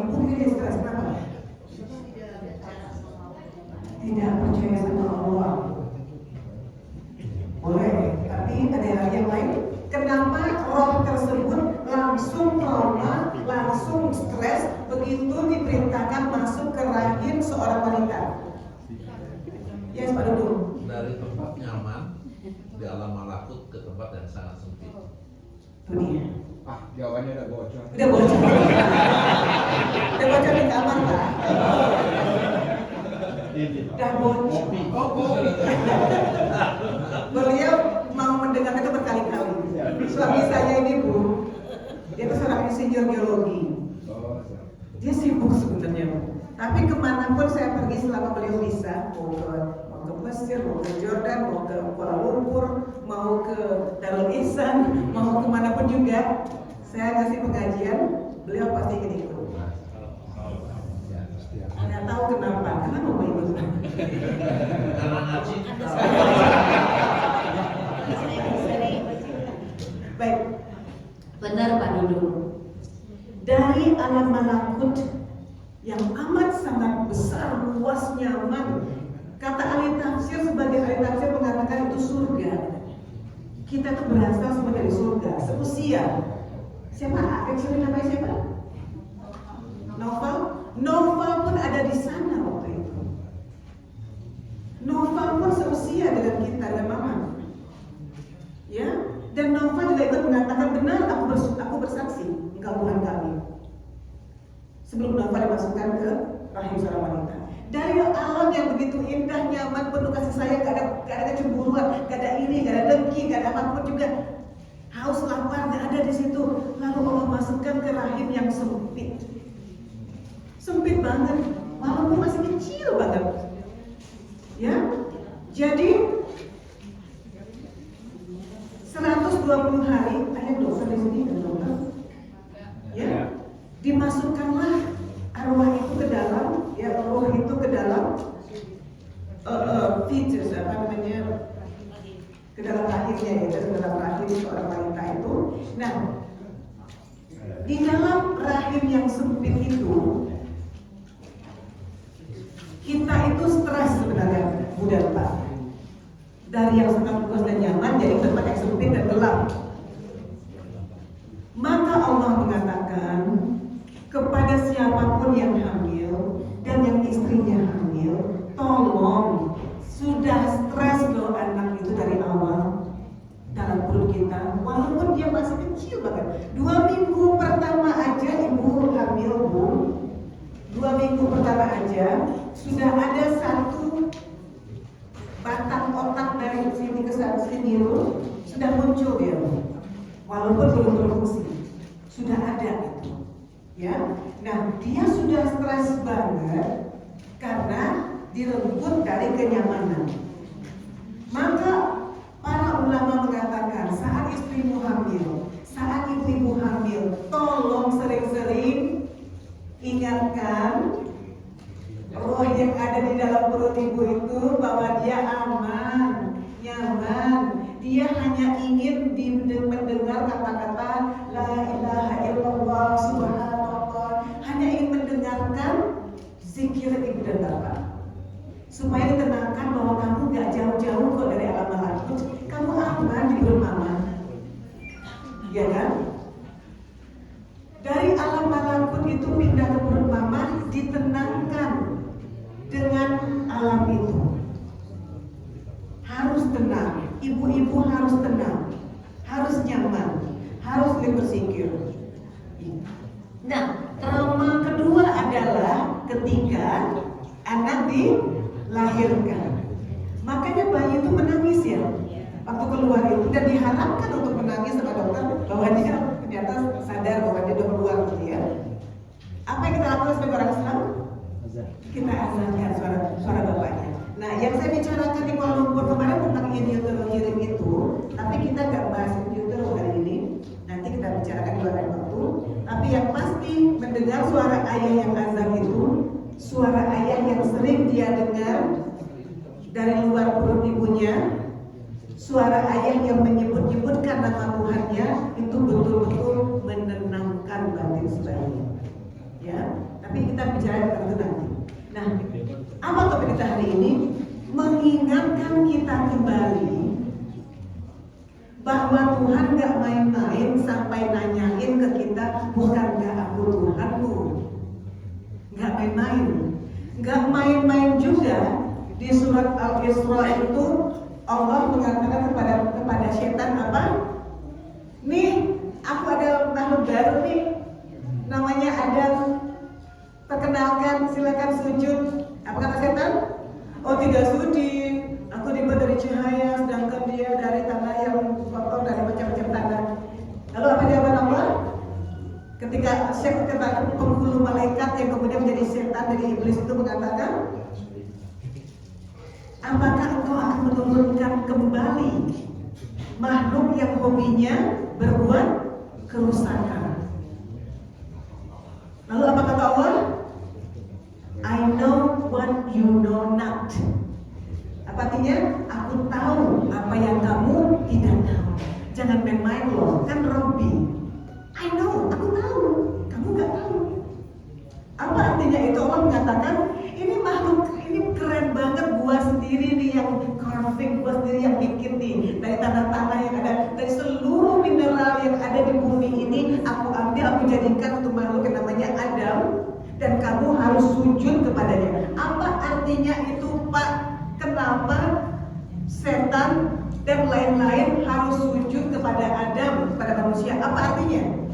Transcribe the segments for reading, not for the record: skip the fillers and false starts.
ibu ini stres kenapa? Tidak percaya sama Allah. Boleh, tapi ada hal yang lain. Kenapa roh tersebut langsung trauma, langsung stres begitu diperintahkan masuk ke rahim seorang wanita? Yes, Pak Dudung. Dari tempat nyaman di alam malakut ke tempat yang sangat sempit. Itu dia. Jawabannya udah bocor. Udah bocor. Udah bocor di kamar, Pak. Udah bocor. Beliau mau mendengar itu berkali-kali. Suami saya ini, Bu, dia itu seorang insinyur geologi. Dia sibuk sebenarnya, Bu. Tapi kemanapun saya pergi selama beliau bisa, mau ke Mesir, mau ke Jordan, mau ke Kuala Lumpur, mau ke Darul Ihsan, mau kemanapun juga, saya kasih pengajian, beliau pasti ikut. Nggak tahu kenapa mau ikut? Karena ngaji. Baik, benar Pak Dudung. Dari alam malakut yang amat sangat besar, luas, nyaman. Kata ahli tafsir, sebagai ahli tafsir mengatakan itu surga. Kita tuh berasal semua dari surga, seusia. Siapa? Actually namanya siapa? Novel? Novel pun ada di sana waktu itu. Novel pun seusia dengan kita dan Mama. Ya, dan Novel juga ikut mengatakan benar, aku bersaksi, engkau Tuhan kami. Sebelum Novel dimasukkan ke rahim seorang wanita. Dari alam yang begitu indah, nyaman, penuh kasih sayang, gak ada kecemburuan, gak ada ini, gak ada dengki, gak ada apapun juga. Haus lapar gak ada di situ. Lalu Allah masukkan ke rahim yang sempit. Sempit banget, walaupun masih kecil banget. Ya, jadi 120 hari, ada dokter di sini, ada dokter. Ya, dimasukkanlah arwah itu ke dalam, ya roh itu ke dalam fetus, apa namanya, ke dalam rahimnya, ya, ke dalam rahim seorang wanita itu. Nah, di dalam rahim yang sempit itu, kita itu stres sebenarnya, Bu dan Pak. Dari yang sangat luas dan nyaman jadi tempat yang sempit dan gelap. Maka Allah mengatakan kepada siapapun yang hamil dan yang istrinya hamil, tolong, sudah stres loh anak itu dari awal dalam perut kita, walaupun dia masih kecil banget. 2 minggu pertama aja ibu hamil, Bu, 2 minggu pertama aja sudah ada satu batang otak dari sini ke sini sudah muncul dia, walaupun belum berfungsi, sudah ada itu, ya. Nah, dia sudah stres banget karena direbut dari kenyamanan. Maka para ulama mengatakan saat istrimu hamil, saat ibu-ibu hamil, tolong sering-sering ingatkan roh yang ada di dalam perut ibu itu bahwa dia aman, nyaman. Dia hanya ingin mendengar kata-kata La ilaha illallah subhanallah. Hanya ingin mendengarkan zikir ibu dan bapak, supaya ditenangkan bahwa kamu gak jauh-jauh kok dari alam malakut. Kamu aman di perut mama, ya kan? Dari alam malakut itu pindah ke perut mama, ditenangkan dengan alam itu. Harus tenang, ibu-ibu harus tenang, harus nyaman, harus berpikir. Nah, trauma kedua adalah ketika anak dilahirkan. Makanya bayi itu menangis ya, waktu keluar itu, dan diharapkan untuk menangis sama dokter bahwa dia ternyata sadar bahwa dia udah keluar gitu ya. Apa yang kita lakukan sebagai orang Islam? Kita azankan suara bapaknya. Nah, yang saya bicarakan di Kuala Lumpur kemarin tentang hearing itu, tapi kita nggak bahas utero hari ini. Nanti kita bicarakan di lain waktu. Tapi yang pasti mendengar suara ayah yang azan itu, suara ayah yang sering dia dengar dari luar perut ibunya, suara ayah yang menyebut-nyebutkan nama Tuhannya, itu betul-betul menenangkan batin bayi. Ya, Tapi kita bicara tentang itu nanti. Nah, apa topik kita hari ini? Mengingatkan kita kembali bahwa Tuhan gak main-main sampai nanyain ke kita, bukankah aku Tuhanmu? Gak main-main. Gak main-main juga di surat Al-Isra itu Allah mengatakan kepada setan apa? Nih, aku ada makhluk baru nih, namanya Adam. Perkenalkan, silakan sujud. Apa kata setan? Oh, tidak sudi. Aku dibuat dari cahaya, sedangkan dia dari tanah yang kotor, dari macam-macam tanah. Lalu apa jawaban Allah? Ketika penghulu malaikat yang kemudian menjadi setan dari iblis itu mengatakan, apakah engkau akan menurunkan kembali makhluk yang hobinya berbuat kerusakan? Lalu apa kata Allah? I know what you know not. Apa artinya? Aku tahu apa yang kamu tidak tahu. Jangan main-main loh, kan Robby. I know, aku tahu, kamu nggak tahu. Apa artinya itu? Allah mengatakan, ini makhluk, ini keren banget, gua sendiri nih yang carving, gua sendiri yang bikin nih dari tanah-tanah yang ada, dari seluruh mineral yang ada di bumi ini, aku ambil, aku jadikan untuk makhluk yang namanya Adam, dan kamu harus sujud kepadanya. Apa artinya itu, Pak? Kenapa setan dan lain-lain harus sujud kepada Adam, kepada manusia? Apa artinya?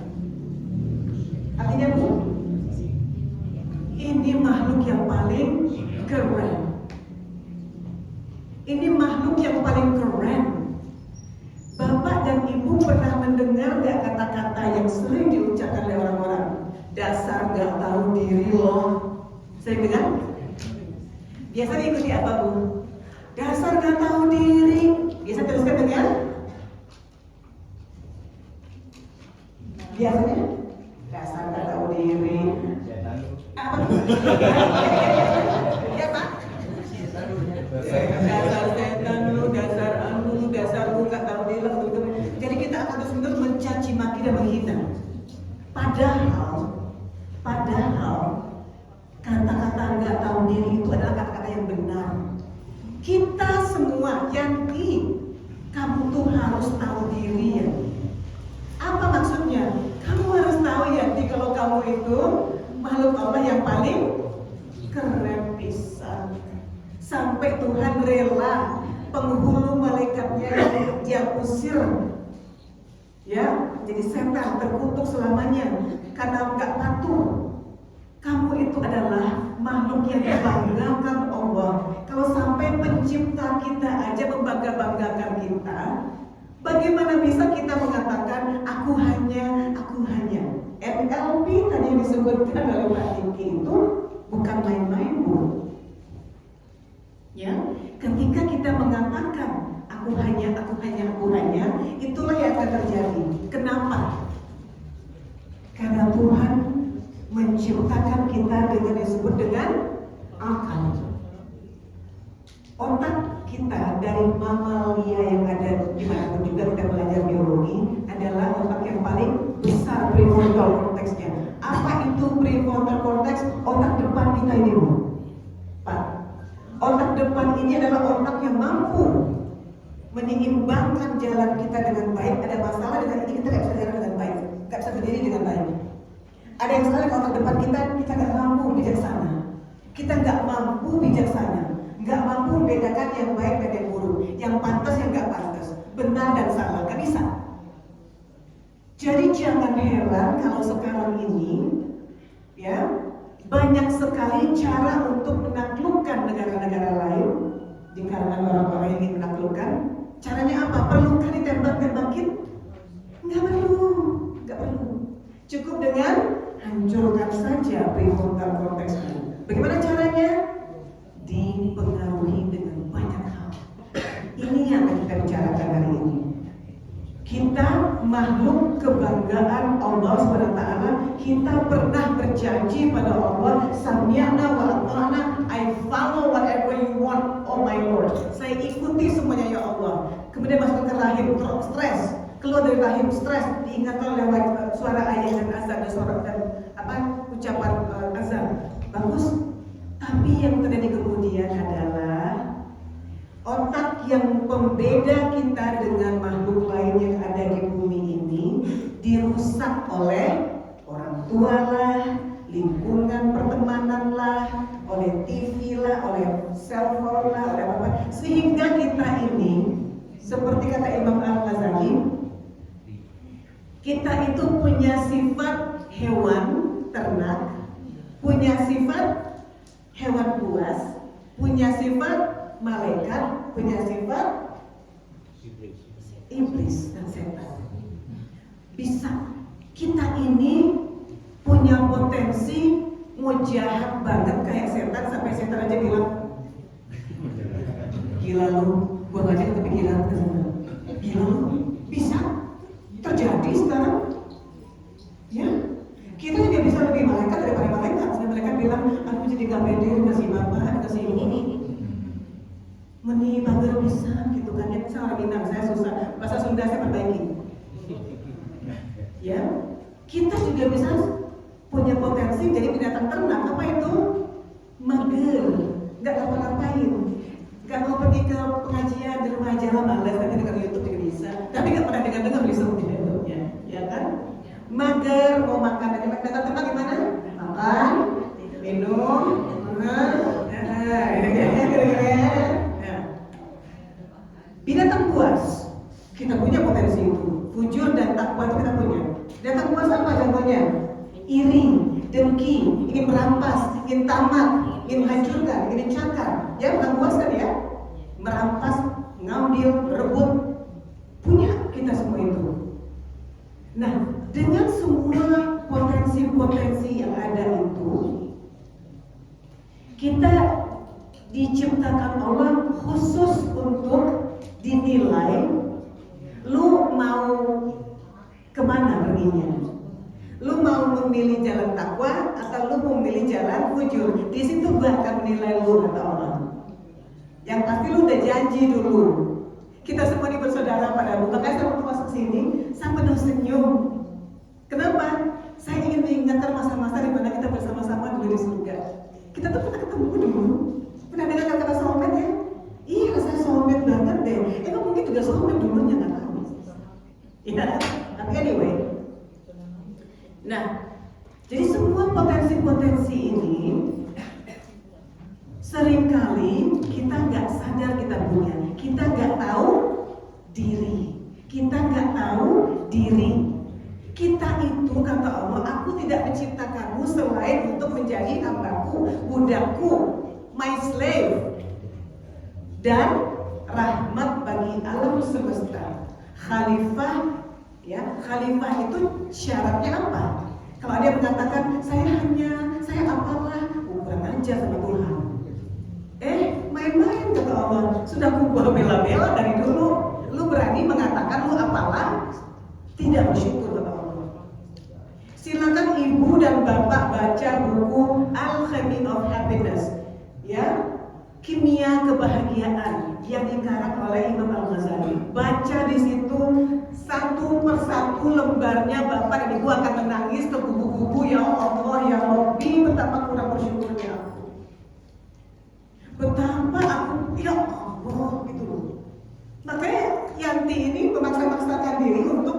Artinya, Bu, ini makhluk yang paling keren. Ini makhluk yang paling keren. Bapak dan Ibu pernah mendengar gak kata-kata yang sering diucapkan oleh orang-orang? Dasar gak tahu diri loh. Saya dengar. Biasanya ikuti apa, Bu? Dasar gak tahu diri. Biasa teruskan dengan? Biasanya? Dasar gak tahu diri. Apa? Ya, Pak? Dasar setan lu, dasar anu, dasar lu gak tahu diri. Jadi kita akan terus-menerus mencaci maki dan menghina. Padahal kata-kata nggak tahu diri itu adalah kata-kata yang benar. Kita semua Yanti, kamu tuh harus tahu diri ya. Apa maksudnya? Kamu harus tahu Yanti kalau kamu itu makhluk Allah yang paling keren pisan. Sampai Tuhan rela penghulu malaikatnya yang usir, ya, jadi setan terkutuk selamanya karena nggak patuh. Kamu itu adalah makhluk yang dibanggakan Allah. Kalau sampai pencipta kita aja membangga-banggakan kita, bagaimana bisa kita mengatakan aku hanya? NLP tadi yang disebutkan oleh Pak Diki itu bukan main-main, Bu. Ya, ketika kita mengatakan aku hanya, itulah yang akan terjadi. Kenapa? Karena Tuhan menciptakan kita dengan disebut dengan akal. Otak kita dari mamalia yang ada di mana juga kita belajar biologi adalah otak yang paling besar, prefrontal cortex-nya. Apa itu prefrontal cortex? Otak depan kita ini, Bu. Pak, otak depan ini adalah otak yang mampu menyeimbangkan jalan kita dengan baik. Ada masalah dengan ini, kita nggak bisa jalan dengan baik, nggak bisa berdiri dengan baik. Ada yang sekali otak depan kita nggak mampu bijaksana. Kita nggak mampu bijaksana, nggak mampu membedakan yang baik dan yang buruk, yang pantas yang nggak pantas, benar dan salah, nggak bisa. Jadi jangan heran kalau sekarang ini, ya, banyak sekali cara untuk menaklukkan negara-negara lain di kalangan orang-orang yang ingin menaklukkan. Caranya apa? Perlukah ditembak-tembakin? Nggak perlu. Cukup dengan hancurkan saja prefrontal cortex. Bagaimana caranya? Dipengaruhi dengan banyak hal. Ini yang akan kita bicarakan hari ini. Kita makhluk kebanggaan Allah SWT. Kita pernah berjanji pada Allah, Sami'na wa ata'na, I follow whatever you want, oh my Lord. Saya ikuti semuanya ya Allah. Kemudian masuk ke rahim, stres. Keluar dari rahim, stres. Diingatkan lewat suara ayat dan azan dan suara dan ucapan Al-Azhar. Bagus. Tapi yang terjadi kemudian adalah otak yang pembeda kita dengan makhluk lain yang ada di bumi ini dirusak oleh orang tua lah, lingkungan pertemanan lah, oleh TV lah, oleh cellphone lah, oleh apa, sehingga kita ini seperti kata Imam Al-Ghazali, kita itu punya sifat hewan ternak, punya sifat hewan buas, punya sifat malaikat, punya sifat iblis dan setan. Bisa kita ini punya potensi mau jahat banget kayak setan, sampai setan aja bilang, gila lu, buang aja ke pikiran, gila lu, bisa terjadi sekarang. Ya, kita juga bisa lebih malaikat daripada malaikat. Sampai mereka bilang, aku jadi gak pede kasih bapak, kasih ini. Meni bager bisa gitu kan ya. Saya orang Minang, saya susah. Bahasa Sunda saya perbaiki. Ya, kita juga bisa punya potensi jadi binatang ternak. Apa itu? Mager, nggak ngapa-ngapain, nggak mau pergi ke pengajian di rumah aja lah, males. Tapi dengar YouTube juga bisa. Tapi nggak pernah dengar bisa di YouTube-nya, ya kan? Mager, mau makan aja. Binatang ternak gimana? Makan, minum, binatang buas, kita punya potensi itu. Fujur dan takwa itu kita punya. Binatang buas apa contohnya? Iri, dengki, ingin merampas, ingin tamat, ingin menghancurkan, ingin cakar. Ya, binatang buas kan ya? Merampas, ngambil, merebut. Punya kita semua itu. Nah, dengan semua potensi-potensi yang ada itu, kita diciptakan Allah khusus untuk dinilai lu mau kemana perginya. Lu mau memilih jalan takwa atau lu mau memilih jalan fujur. Di situ gua akan menilai lu, kata Allah. Yang pasti lu udah janji dulu. Kita semua ini bersaudara padamu. Makanya saya waktu masuk sini saya penuh senyum. Kenapa? Saya ingin mengingatkan masa-masa di mana kita bersama-sama dulu di surga. Kita tuh pernah ketemu dulu. Pernah dengar kata soulmate ya? Iya, saya soulmate banget deh. Emang mungkin juga soulmate dulunya, nggak tahu. Ya, tapi anyway. Nah, jadi semua potensi-potensi ini seringkali kita nggak sadar kita punya. Kita nggak tahu diri. Kita nggak tahu diri. Kita itu, kata Allah, aku tidak menciptakanmu selain untuk menjadi hambaku, budakku, my slave, dan rahmat bagi alam semesta. Khalifah, ya, khalifah itu syaratnya apa? Kalau dia mengatakan saya apalah, kurang ajar sama Tuhan. Main-main kata Allah, sudah gua bela-bela dari dulu. Lu berani mengatakan lu apalah? Tidak bersyukur kata Allah. Silakan ibu dan bapak baca buku Alchemy of Happiness, ya, kimia kebahagiaan yang dikarang oleh Imam Al-Ghazali. Baca di situ satu persatu lembarnya, bapak dan ibu akan menangis tergugu-gugu, ya Allah, ya Rabbi, betapa kurang bersyukurnya aku. Betapa aku, ya Allah, gitu loh. Makanya Yanti ini memaksa-maksakan diri untuk,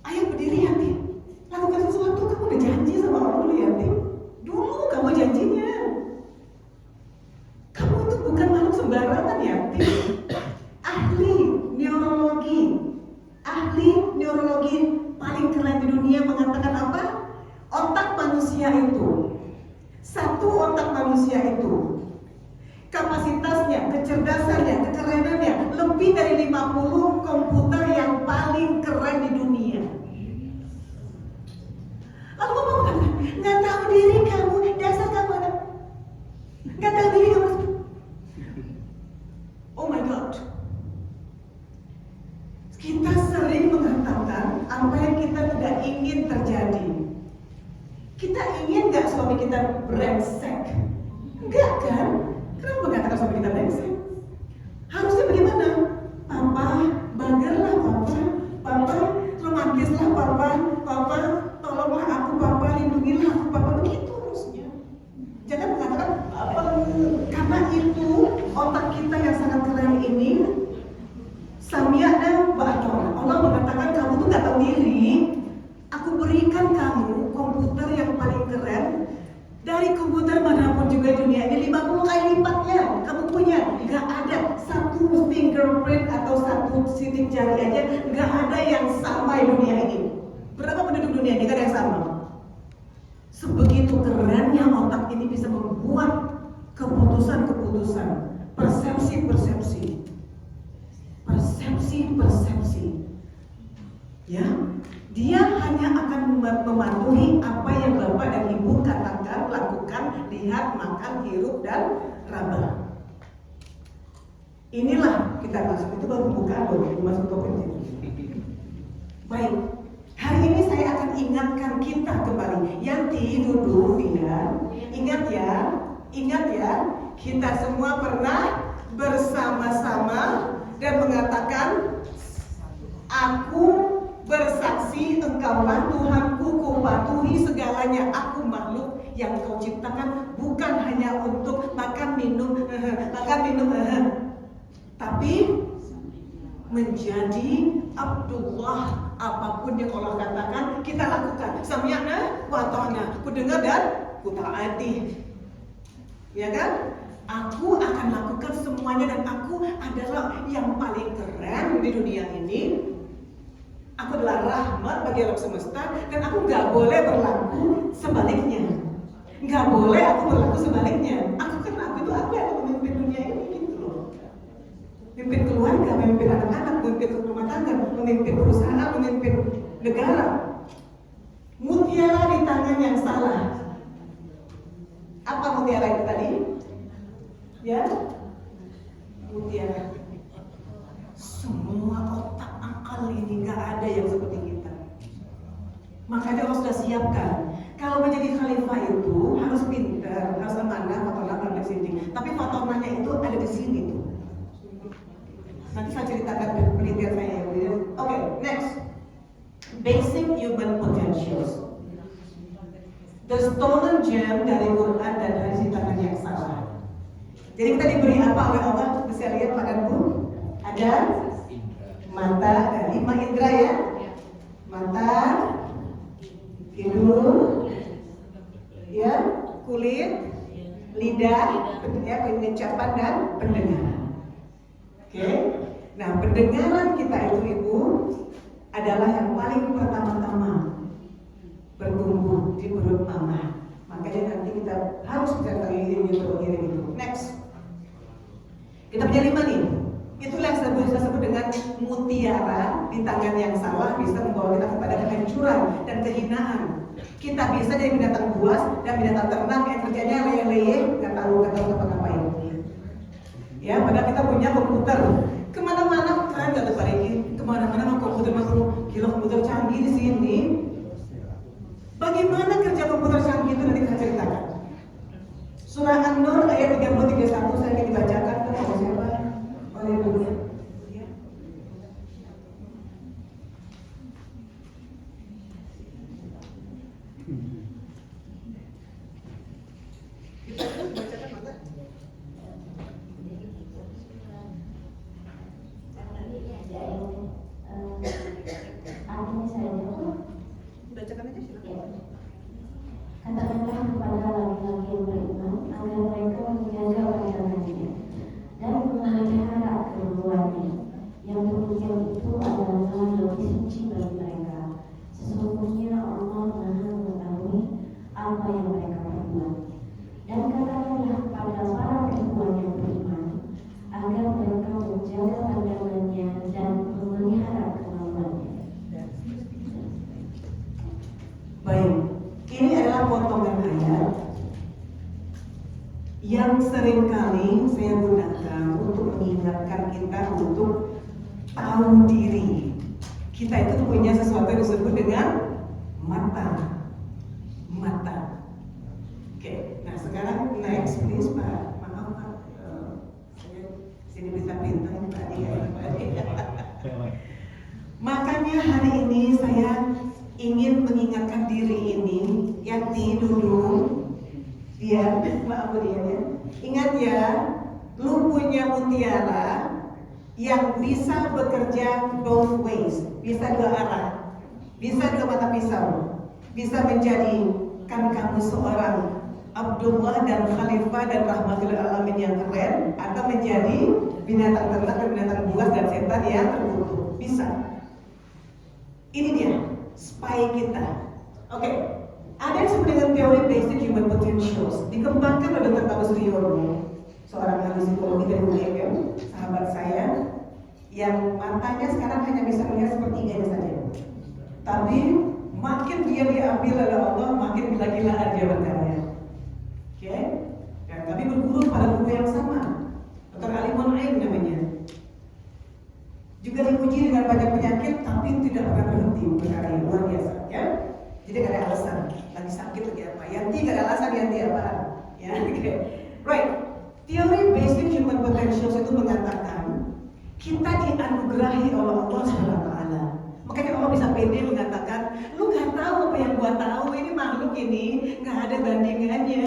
ayo berdiri Yanti, lakukan sesuatu. Kamu udah janji sama Allah dulu Yanti. Dulu kamu janjinya. Kamu itu bukan makhluk sembarangan Yanti. Ahli neurologi paling keren di dunia mengatakan apa? Otak manusia itu, satu otak manusia itu, kapasitasnya, kecerdasannya, kekerenannya lebih dari 50 komputer yang paling keren di dunia. Lalu kamu mengatakan, nggak tahu diri kamu, dasar kamu anak, nggak tahu diri kamu. Oh my God. Kita sering mengatakan apa yang kita tidak ingin terjadi. Kita ingin nggak suami kita brengsek? Enggak kan? Kenapa mengatakan suami kita brengsek? Harusnya bagaimana? Papa, bagerlah papa. Papa, romantislah papa. Papa, tolonglah aku papa, lindungilah aku papa. berikan kamu komputer yang paling keren dari komputer manapun juga di dunia ini 50 kali lipatnya kamu punya. Nggak ada satu fingerprint atau satu sidik jari aja, nggak ada yang sama di dunia ini. Berapa penduduk dunia ini? Nggak ada yang sama. Sebegitu kerennya otak ini bisa membuat keputusan-keputusan, persepsi-persepsi. Ya, dia hanya akan mematuhi apa yang Bapak dan Ibu katakan, lakukan, lihat, makan, hirup, dan raba. Inilah kita masuk, itu baru bukaan loh, masuk topik ini. Baik, hari ini saya akan ingatkan kita kembali. Yanti, duduk, dia. Ingat ya, kita semua pernah bersama-sama dan mengatakan, aku bersaksi engkaulah Tuhanku, ku patuhi segalanya, aku makhluk yang kau ciptakan bukan hanya untuk makan minum, tapi menjadi Abdullah. Apapun yang Allah katakan kita lakukan. Sami'na wa ta'na, ku dengar dan ku taati. Ya kan? Aku akan lakukan semuanya dan aku adalah yang paling keren di dunia ini. Aku adalah rahmat bagi alam semesta dan aku nggak boleh berlaku sebaliknya. Nggak boleh aku berlaku sebaliknya. Aku itu aku yang memimpin dunia ini gitu loh. Memimpin keluarga, memimpin anak-anak, memimpin rumah tangga, memimpin perusahaan, memimpin negara. Mutiara di tangan yang salah. Apa mutiara itu tadi? Ya, mutiara. Semua otak akal ini gak ada yang seperti kita. Makanya Allah sudah siapkan. Kalau menjadi khalifah itu harus pintar, harus amanah, fatonah, pandai sini. Tapi fatonahnya itu ada di sini tuh. Nanti saya ceritakan penelitian saya. Oke, next. Basic human potentials. The stolen gem dari Quran dan hadis di tangan yang salah. Jadi kita diberi apa oleh Allah? Bisa lihat padaku. Ada mata, ada 5 indera ya. Mata, hidung, ya, kulit, lidah, ya, pengecapan dan pendengaran. Oke. Nah, pendengaran kita itu Ibu adalah yang paling pertama-tama bertumbuh di perut mama. Makanya nanti kita harus bisa ini itu. Next. Kita punya 5 nih. Itulah yang saya sebut dengan mutiara di tangan yang salah bisa membawa kita kepada kehancuran dan kehinaan. Kita bisa jadi binatang buas dan binatang ternak yang kerjanya leye-leye, nggak tahu apa-ngapain. Ya, padahal kita punya komputer. Kemana-mana keren nggak tuh Pak Riki? Kemana-mana mah komputer gila komputer canggih di sini. Bagaimana kerja komputer canggih itu nanti kita ceritakan. Surah An-Nur ayat 30-31 saya ingin dibacakan kepada siapa? Oleh dunia. Katakanlah kepada laki-laki yang beriman agar mereka menjaga pandangannya dan memelihara keluarnya. Yang demikian itu adalah lebih suci bagi mereka. Sesungguhnya Allah Maha mengetahui apa yang mereka perbuat. Dan katakanlah kepada para perempuan yang beriman agar mereka menjaga pandangannya dan memelihara kemaluannya. Baik. Ini adalah potongan ayat yang seringkali saya gunakan untuk mengingatkan kita untuk tahu diri. Kita itu punya sesuatu yang disebut dengan mata. Oke, nah sekarang next please Pak. Maaf Pak, saya sini bisa perintah tadi ya. Makanya hari ini saya ingin mengingatkan diri ini, Yanti duduk, dia, maaf dia ya. Ingat ya, lu punya mutiara yang bisa bekerja both ways, bisa dua arah, bisa dua mata pisau. bisa menjadikan kamu seorang Abdullah dan Khalifah dan Rahmatul Alamin yang keren, atau menjadi binatang ternak dan binatang buas dan setan yang terkutuk. Bisa. Ini dia spy kita. Oke. Ada yang disebut dengan teori basic human potentials, dikembangkan oleh Dr. Taus Riono, seorang ahli psikologi dari UGM, sahabat saya, yang matanya sekarang hanya bisa melihat sepertiganya saja. Tapi makin dia diambil oleh Allah, makin gila-gilaan dia berkarya. Oke? Ya, tapi berguru pada guru yang sama, Dr. Alimun Ain namanya. Juga diuji dengan banyak penyakit, tapi tidak pernah berhenti berkarya, luar biasa. Ya? Jadi gak ada alasan, lagi sakit lagi apa? Yanti gak ada alasan, Yanti apaan? Ya, okay. Right. Teori basic human potentials itu mengatakan kita dianugerahi oleh Allah SWT. Makanya Allah bisa pede mengatakan, lu gak tahu apa yang gua tahu, ini makhluk ini gak ada bandingannya.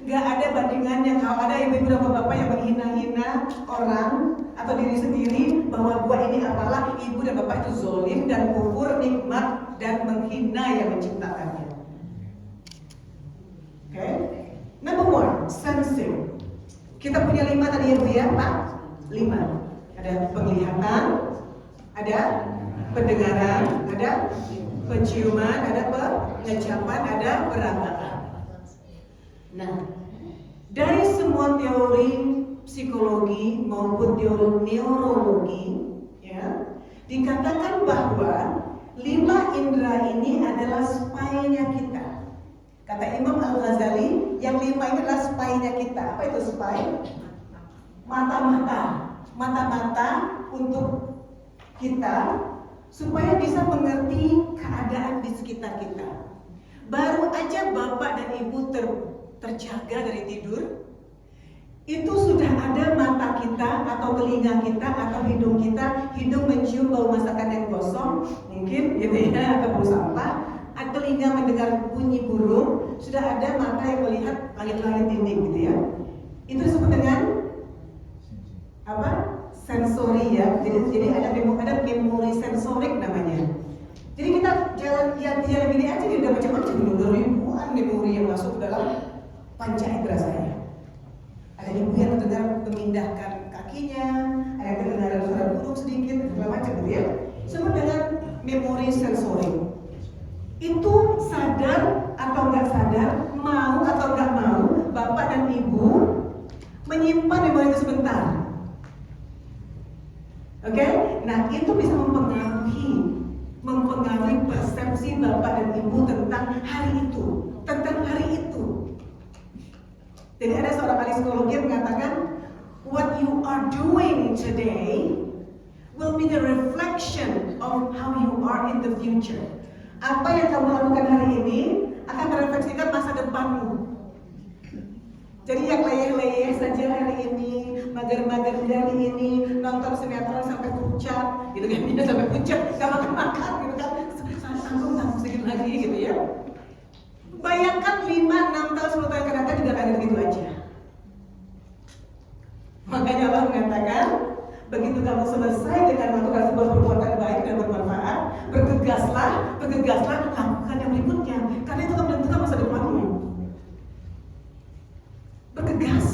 Gak ada bandingannya. Kalau ada ibu-ibu dan bapak yang menghina-hina orang atau diri sendiri bahwa gua ini apalah, ibu dan bapak itu zolim dan kufur nikmat dan menghina yang menciptakannya. Oke? Number one, sensing. Kita punya 5 tadi ya, Pak? 5. Ada penglihatan, ada pendengaran, ada penciuman, ada pengecapan, ada perasaan. Nah, dari semua teori psikologi maupun teori neurologi, ya, dikatakan bahwa 5 indera ini adalah spy-nya kita. Kata Imam Al-Ghazali, yang 5 ini adalah spy-nya kita. Apa itu spy? Mata-mata. Mata-mata untuk kita supaya bisa mengerti keadaan di sekitar kita. Baru aja bapak dan ibu terjaga dari tidur, itu sudah ada mata kita atau telinga kita atau hidung kita, hidung mencium bau masakan yang gosong, mungkin gitu ya, atau bau sampah, telinga mendengar bunyi burung, sudah ada mata yang melihat langit-langit dinding gitu ya. Itu disebut dengan apa? Sensori ya. Jadi ada memori sensorik namanya. Jadi kita jalan gini aja, dia udah macam-macam, udah ribuan memori yang masuk ke dalam panca indera saya. Ada ibu yang terdengar memindahkan kakinya, ada yang terdengar suara burung sedikit, segala macam gitu ya. Semua dengan memori sensorik. Itu sadar atau nggak sadar, mau atau nggak mau, bapak dan ibu menyimpan memori itu sebentar. Oke? Nah itu bisa mempengaruhi persepsi bapak dan ibu tentang hari itu, Jadi ada seorang ahli psikologi yang mengatakan, what you are doing today will be the reflection of how you are in the future. Apa yang kamu lakukan hari ini akan merefleksikan masa depanmu. Jadi yang leyeh-leyeh saja hari ini, mager-mager hari ini, nonton sinetron sampai pucat, gitu kan, dia sampai pucat, gak makan-makan, gitu kan, sanggup sedikit lagi, gitu ya. Bayangkan 5, 6 tahun, 10 tahun ke depan juga akan begitu aja. Makanya Allah mengatakan, begitu kamu selesai dengan melakukan sebuah perbuatan baik dan bermanfaat, bergegaslah, lakukan yang berikutnya, karena itu akan menentukan masa depanmu. Bergegas.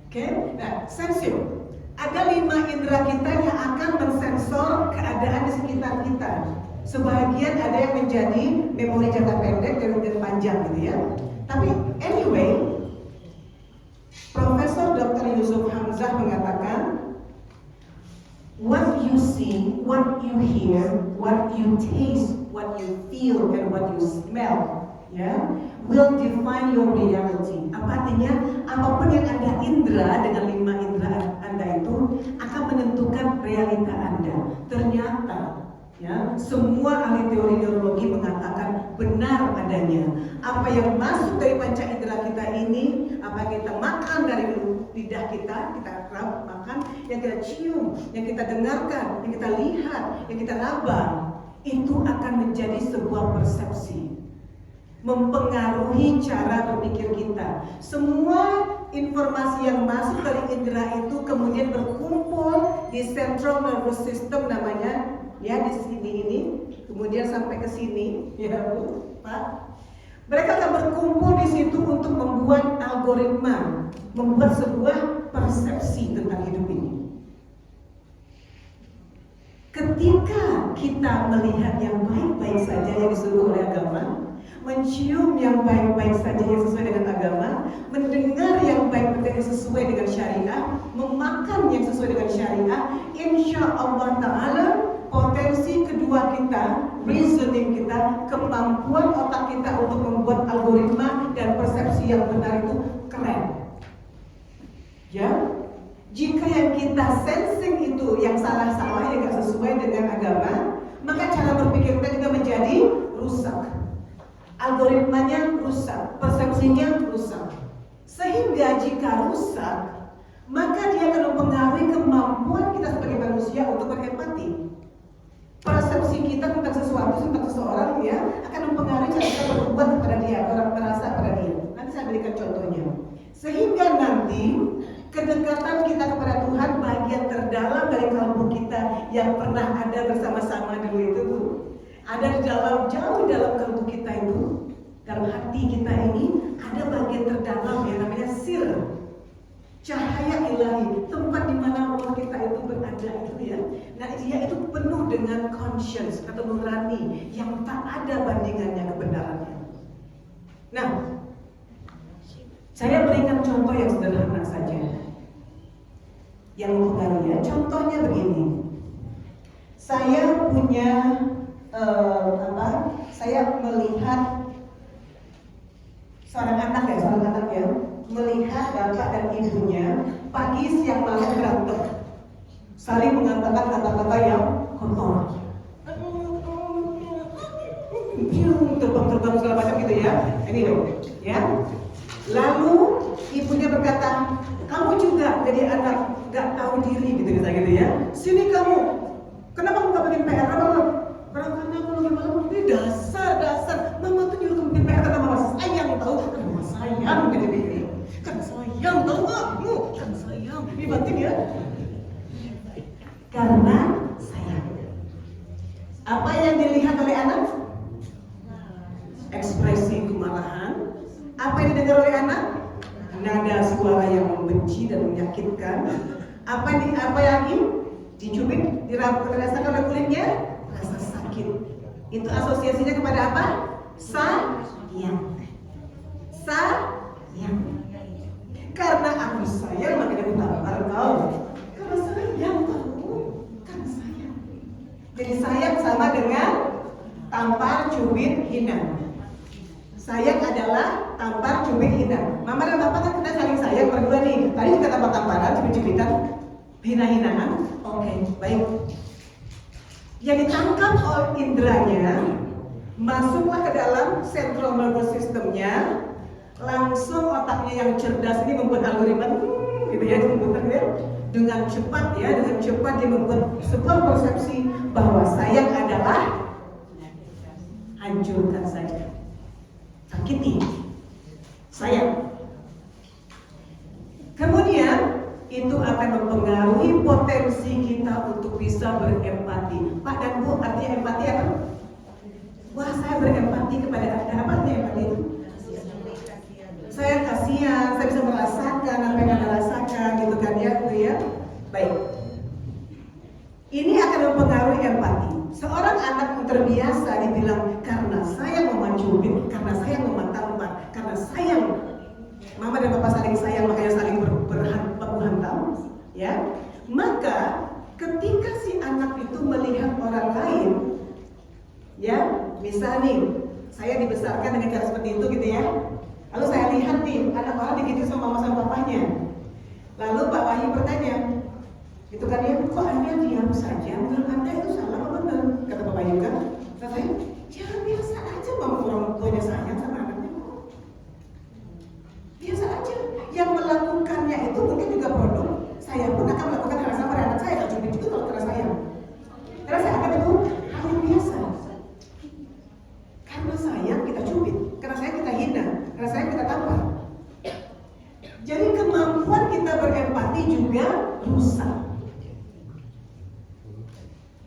Oke? Nah, sensing. Ada 5 indera kita yang akan mensensor keadaan di sekitar kita. Sebagian ada yang menjadi memori jangka pendek dan panjang gitu ya. Tapi anyway, Profesor Dr. Yusuf Hamzah mengatakan, what you see, what you hear, what you taste, what you feel, and what you smell, ya, will define your reality. Apa artinya? Apapun yang Anda indera dengan 5 indera Anda itu akan menentukan realita Anda. Ternyata ya, semua ahli teori neurologi mengatakan benar adanya. Apa yang masuk dari panca indera kita ini, apa yang kita makan dari lidah kita makan, yang kita cium, yang kita dengarkan, yang kita lihat, yang kita raba, itu akan menjadi sebuah persepsi, mempengaruhi cara berpikir kita. Semua informasi yang masuk dari indera itu kemudian berkumpul di central nervous system namanya, ya, di sini ini, kemudian sampai ke sini, ya Bu, Pak. Mereka akan berkumpul di situ untuk membuat algoritma, membuat sebuah persepsi tentang hidup ini. Ketika kita melihat yang baik-baik saja yang disuruh oleh agama, mencium yang baik-baik saja yang sesuai dengan agama, mendengar yang baik-baik yang sesuai dengan syariah, memakan yang sesuai dengan syariah, insya Allah Ta'ala potensi kedua kita, reasoning kita, kemampuan otak kita untuk membuat algoritma dan persepsi yang benar itu keren. Ya, jika yang kita sensing itu yang salah-salah, yang gak sesuai dengan agama, maka cara berpikir kita juga menjadi rusak. Algoritmanya rusak, persepsinya rusak. Sehingga jika rusak, maka dia akan mempengaruhi kemampuan kita sebagai manusia untuk berempati. Persepsi kita tentang sesuatu, tentang seseorang ya, akan mempengaruhi cara kita berbuat kepada dia, orang merasa pada dia. Nanti saya berikan contohnya. Sehingga nanti kedekatan kita kepada Tuhan bagian terdalam dari kalbu kita yang pernah ada bersama-sama dulu itu, ada di dalam, jauh dalam kalbu kita itu, dalam hati kita ini ada bagian terdalam yang namanya sir, cahaya ilahi, tempat di mana Allah kita itu berada itu ya. Nah dia itu penuh dengan conscience atau nurani yang tak ada bandingannya kebenarannya. Nah, saya berikan contoh yang sederhana saja yang mempengaruhi. Contohnya begini, saya punya saya melihat seorang anak ya, melihat bapak dan ibunya pagi siang malam berantem, saling mengatakan kata-kata yang kotor, terbang segala macam gitu ya. Anyway, ya. Lalu ibunya berkata, kamu juga jadi anak gak tahu diri gitu misalnya gitu ya. Sini kamu, kenapa kamu gak bikin PR? Karena aku lagi malam, ini dasar mama tuh nyuruh kamu bikin PR karena mama sayang tahu, karena mama sayang gitu gitu. Karena sayang tahu nggak? Karena sayang, ini batin ya. Karena sayang. Apa yang dilihat oleh anak? Ekspresi kemarahan. Apa yang didengar oleh anak? Nada suara yang membenci dan menyakitkan. Apa lagi? Dicubit, dirasakan oleh kulitnya, rasa sakit. Itu asosiasinya kepada apa? Sayang. Karena aku sayang makanya aku tampar kau. Karena sayang tahu. Karena sayang. Jadi sayang sama dengan tampar, cubit, hina. Sayang adalah tampar, cubit, hina. Mama dan papa kan kita saling sayang berdua nih. Tadi juga tampar-tamparan, cubit-cubitan, hina-hinaan. Oke, baik. Yang ditangkap oleh indranya masuklah ke dalam central nervous systemnya, langsung otaknya yang cerdas ini membuat algoritma gitu ya, dengan cepat dia membuat sebuah persepsi bahwa sayang adalah hancurkan saja, sakiti, sayang. Kemudian itu akan mempengaruhi potensi kita untuk bisa berempati. Pak dan Bu, artinya empati apa? Wah, saya berempati kepada Anda. Apa artinya empati itu? Saya kasihan, saya bisa merasakan apa yang Anda rasakan, gitu kan ya, Bu ya. Baik. Ini akan mempengaruhi empati. Seorang anak yang terbiasa dibilang karena saya mama cubit, karena saya mama tampar, karena sayang mama dan papa saling sayang makanya saling baku hantam, ya. Maka ketika si anak itu melihat orang lain, ya, misal nih, saya dibesarkan dengan cara seperti itu gitu ya. Lalu saya lihat nih, anak orang digigit sama mama sama papanya. Lalu Pak Wahyu bertanya, itu kan ya, kok Anda diam saja? Menurut Anda itu salah apa benar? Kata Pak Wahyu kan, kata saya, ya biasa aja mama orang tuanya sayang sama anaknya. Biasa aja. Yang melakukannya itu mungkin juga produk. Saya pun akan melakukan hal sama pada anak saya. Tak cuma itu kalau karena sayang. Karena saya akan itu hal yang biasa. Karena sayang kita cubit, karena sayang kita hina, karena sayang kita tampar. Jadi kemampuan kita berempati juga rusak.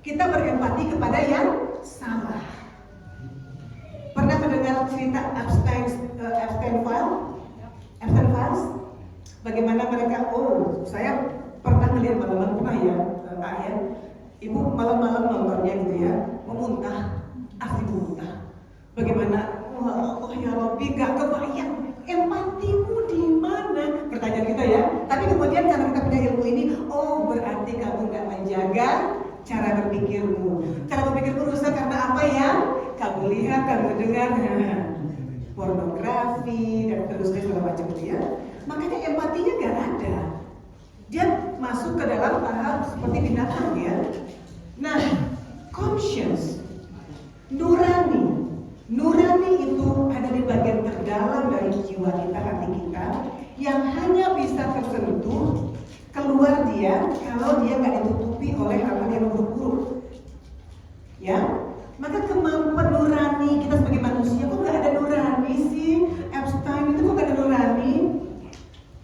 Kita berempati kepada yang salah. Pernah mendengar cerita Epstein Files? Bagaimana mereka, saya pernah melihat malam-malam, pernah ya, Kak ya, Ibu malam-malam nontonnya gitu ya, memuntah, asli muntah. Bagaimana, Allah ya Rabbi, gak kebayang empatimu di mana? Pertanyaan kita ya. Tapi kemudian karena kita punya ilmu ini, berarti kamu gak menjaga cara berpikirmu. Cara berpikirmu rusak karena apa ya? Kamu lihat, kamu dengar pornografi dan terusnya segala macam itu ya. Makanya empatinya gak ada. Dia masuk ke dalam tahap seperti binatang ya. Nah, conscience, Nurani itu ada di bagian terdalam dari jiwa kita, hati kita, yang hanya bisa tersentuh keluar dia kalau dia nggak ditutupi oleh hal-hal yang buruk-buruk. Ya, maka kemampuan nurani kita sebagai manusia, kok nggak ada nurani sih? Epstein itu kok nggak ada nurani?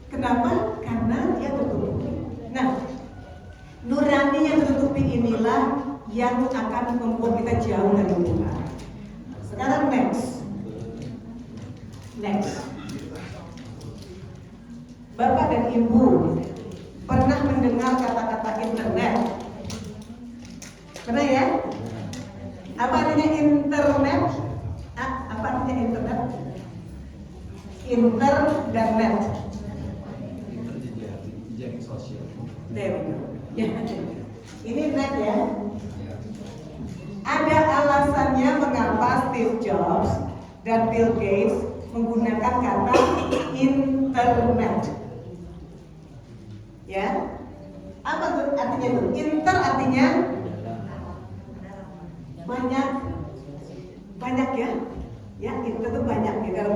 Kenapa? Karena dia tertutupi. Nah, nurani yang tertutupi inilah yang akan membuat kita jauh dari Tuhan. Sekarang next. Bapak dan Ibu pernah mendengar kata-kata internet? Pernah ya? Apa artinya internet? Apa artinya internet? Inter dan net. Jaring sosial. There we go. Ini net ya. Ada alasannya mengapa Steve Jobs dan Bill Gates menggunakan kata internet. Ya, apa tuh artinya itu? Inter artinya banyak ya. Ya, inter itu banyak ya. Dalam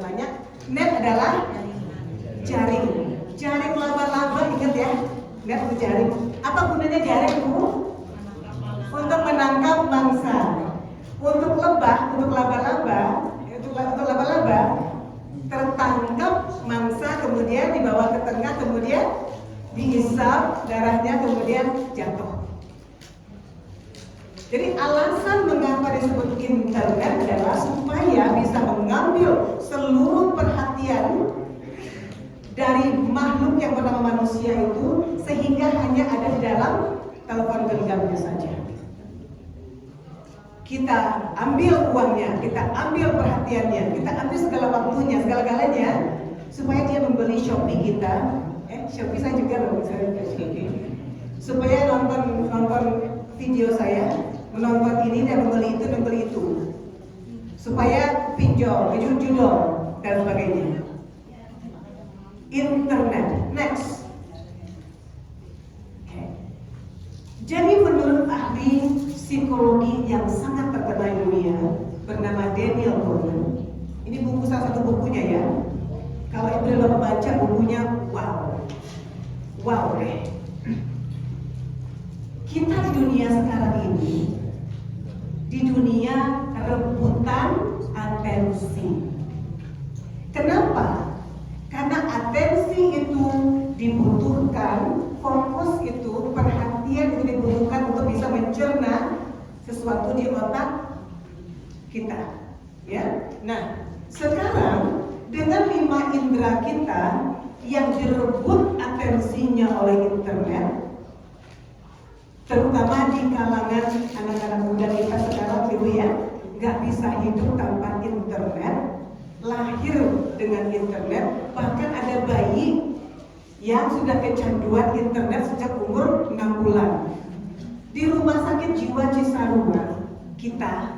banyak. Net adalah jaring. Jaring laba-laba, ingat ya. Net itu jaring. Apa gunanya jaring, Bu? Untuk menangkap mangsa. Untuk laba-laba tertangkap mangsa, kemudian dibawa ke tengah, kemudian dihisap darahnya, kemudian jatuh. Jadi alasan mengapa disebut internet adalah supaya bisa mengambil seluruh perhatian dari makhluk yang bernama manusia itu, sehingga hanya ada di dalam telepon genggamnya saja. Kita ambil uangnya, kita ambil perhatiannya, kita ambil segala waktunya, segala-galanya, supaya dia membeli Shopee kita. Shopee saya juga loh, supaya nonton video saya, menonton ini dan membeli itu, supaya pinjol, judul dan sebagainya. Internet. Next. Jadi menurut ahli psikologi yang sangat terkenal di dunia bernama Daniel Goleman, ini buku, salah satu bukunya ya. Kalau Ibu Bapak baca bukunya, wow deh. Kita di dunia sekarang ini, di dunia rebutan atensi. Kenapa? Karena atensi itu dibutuhkan, fokus itu, perhatian itu dibutuhkan untuk bisa mencerna sesuatu di otak kita. Ya. Nah, sekarang dengan 5 indera kita yang direbut atensinya oleh internet, terutama di kalangan anak-anak muda kita sekarang, Ibu ya, nggak bisa hidup tanpa internet. Lahir dengan internet, bahkan ada bayi yang sudah kecanduan internet sejak umur 6 bulan. Di rumah sakit jiwa Cisarua kita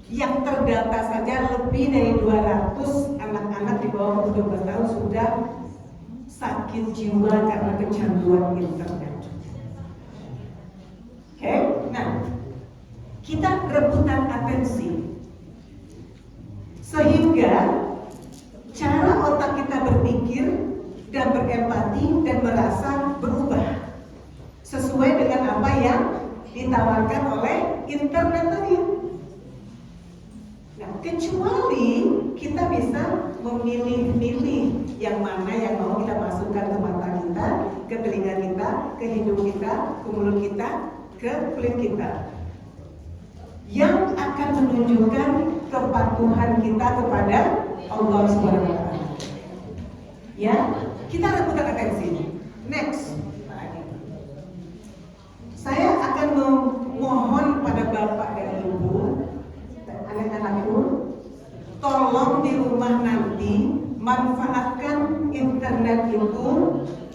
yang terdata saja lebih dari 200 anak-anak di bawah 12 tahun sudah sakit jiwa karena kecanduan internet. Oke, nah kita rebutan atensi. Sehingga cara otak kita berpikir dan berempati dan merasa berubah sesuai dengan apa yang ditawarkan oleh internet tadi. Nah, kecuali kita bisa memilih-milih yang mana yang mau kita masukkan ke mata kita, ke telinga kita, ke hidung kita, ke mulut kita, ke kulit kita. yang akan menunjukkan kepatuhan kita kepada Allah Subhanahu wa Ta'ala. Ya, kita lakukan atensi. Next. Saya akan memohon pada Bapak dan Ibu dan anak-anakku, tolong di rumah nanti manfaatkan internet itu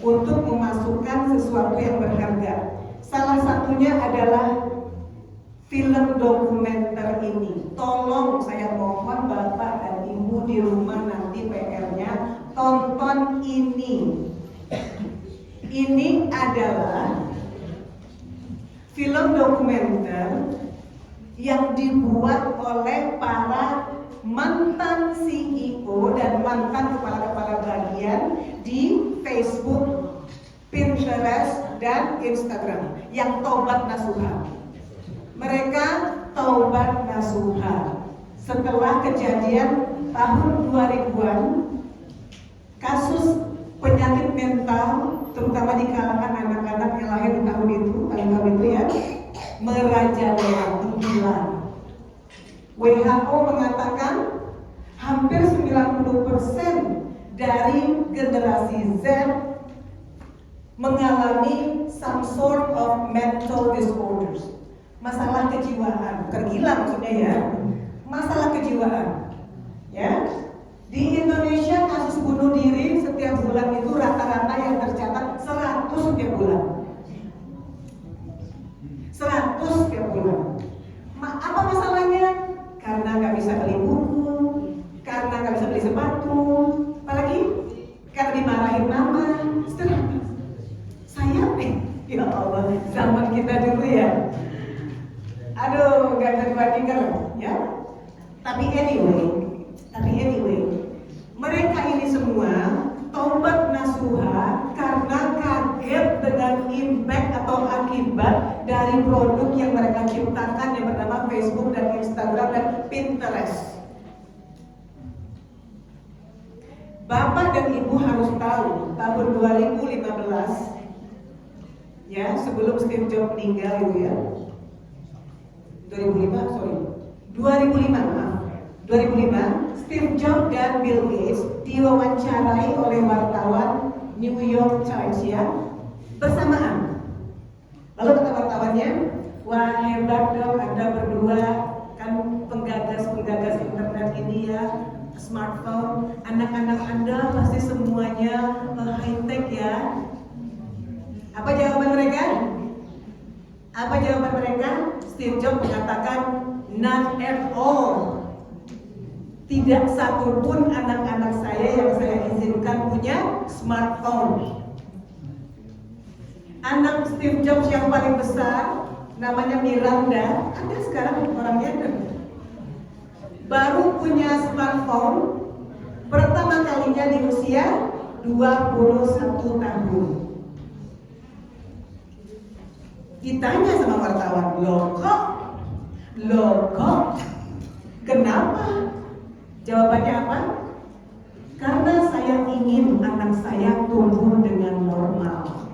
untuk memasukkan sesuatu yang berharga. Salah satunya adalah film dokumenter ini. Tolong saya mohon Bapak dan Ibu di rumah nanti PR-nya tonton ini. Ini adalah film dokumenter yang dibuat oleh para mantan CEO dan mantan kepala-kepala bagian di Facebook, Pinterest, dan Instagram yang taubat nasuha. Mereka taubat nasuha setelah kejadian tahun 2000-an, kasus penyakit mental terutama di kalangan anak-anak yang lahir di tahun itu ya, merajalela gila. WHO mengatakan hampir 90% dari generasi Z mengalami some sort of mental disorders. Masalah kejiwaan, tergila maksudnya ya. Masalah kejiwaan. Ya. Di Indonesia kasus bunuh diri setiap bulan itu rata-rata yang tercatat 100 setiap bulan. 100 setiap bulan. Apa masalahnya? Karena nggak bisa beli buku, karena nggak bisa beli sepatu, apalagi karena dimarahin mama. Saya ya Allah, zaman kita dulu ya. Aduh, nggak bisa dibandingkan ya. Tapi anyway, mereka ini semua taubat nasuha karena kaget dengan impact atau akibat dari produk yang mereka ciptakan yang bernama Facebook dan Instagram dan Pinterest. Bapak dan Ibu harus tahu, tahun 2015 ya, sebelum Steve Jobs meninggal itu ya. 2005, Steve Jobs dan Bill Gates diwawancarai oleh wartawan New York Times ya, bersamaan. Lalu kata wartawannya, wah hebat dong Anda berdua, kan penggagas internet ini ya, smartphone. Anak-anak Anda pasti semuanya high tech ya. Apa jawaban mereka? Steve Jobs mengatakan, not at all. Tidak satu pun anak-anak saya yang saya izinkan punya smartphone. Anak Steve Jobs yang paling besar namanya Miranda, ada sekarang orangnya baru punya smartphone pertama kalinya di usia 21 tahun. Ditanya sama wartawan, loh kok, kenapa? Jawabannya apa? Karena saya ingin anak saya tumbuh dengan normal.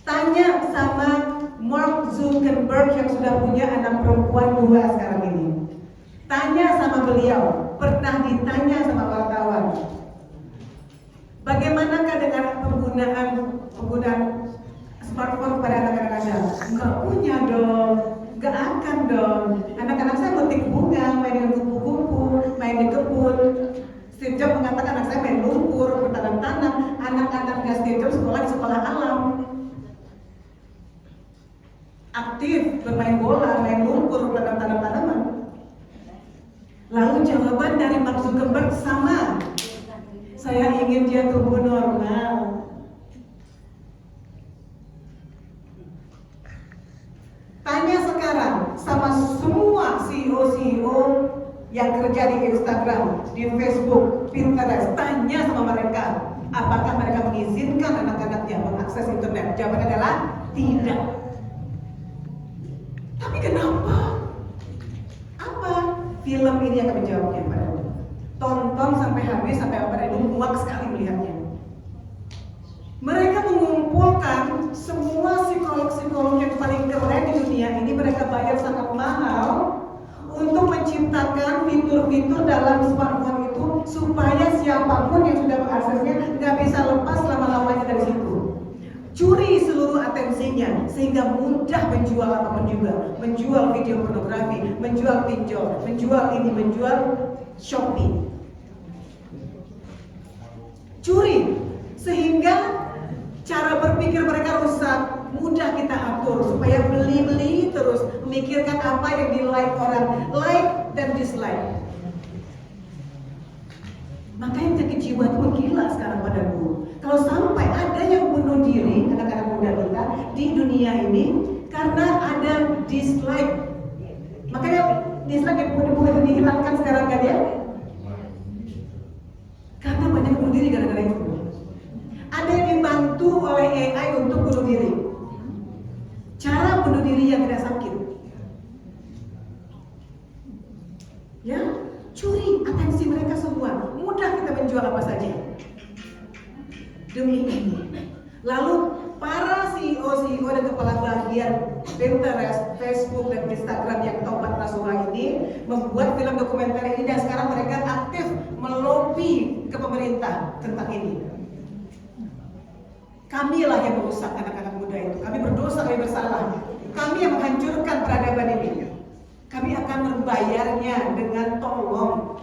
Tanya sama Mark Zuckerberg yang sudah punya anak perempuan 2 sekarang ini. Tanya sama beliau, pernah ditanya sama wartawan, bagaimanakah dengan penggunaan smartphone pada anak-anak Anda? Enggak punya dong, enggak akan dong. Anak-anak saya metik bunga, main dengan kupu-kupu, main di kebun. Steve Jobs mengatakan anak saya main lumpur, bertanam-tanam. Anak-anaknya Steve Jobs sekolah di sekolah alam. Aktif, bermain bola, main lumpur, bertanam tanaman. Lalu jawaban dari Mark Zuckerberg sama. Saya ingin dia tumbuh normal. Tanya sekarang sama semua CEO yang kerja di Instagram, di Facebook, Pinterest. Tanya sama mereka, apakah mereka mengizinkan anak-anaknya mengakses internet? Jawabannya adalah tidak. Tapi kenapa? Apa? Film ini akan menjawabnya padamu. Tonton sampai habis, sampai Bapak Ibu muak sekali melihatnya. Mereka mengumpulkan semua psikolog-psikolog yang paling keren di dunia ini. Mereka mereka bayar sangat mahal untuk menciptakan fitur-fitur dalam smartphone itu supaya siapapun yang sudah mengaksesnya nggak bisa lepas lama-lamanya dari situ. Curi seluruh atensinya sehingga mudah menjual apapun juga, menjual video pornografi, menjual pinjol, menjual ini, menjual shopping. Curi sehingga cara berpikir mereka rusak, mudah kita atur supaya beli-beli terus, memikirkan apa yang di like orang, like dan dislike. Makanya penyakit jiwa itu menggila sekarang padaku. Kalau sampai ada yang bunuh diri, anak-anak muda kita di dunia ini karena ada dislike. Makanya dislike yang bukan dihilangkan sekarang kan ya? Karena banyak bunuh diri gara-gara itu. Ada yang dibantu oleh AI untuk bunuh diri. Cara bunuh diri yang tidak sakit. Ya, curi atensi mereka semua. Mudah kita menjual apa saja. Demi ini. Lalu para CEO dan kepala bagian Pinterest, Facebook dan Instagram yang tobat Rasulullah ini membuat film dokumenter ini dan sekarang mereka aktif melobi ke pemerintah tentang ini. Kamilah yang merusak anak-anak muda itu. Kami berdosa, kami bersalah. Kami yang menghancurkan peradaban ini. Kami akan membayarnya dengan tolong.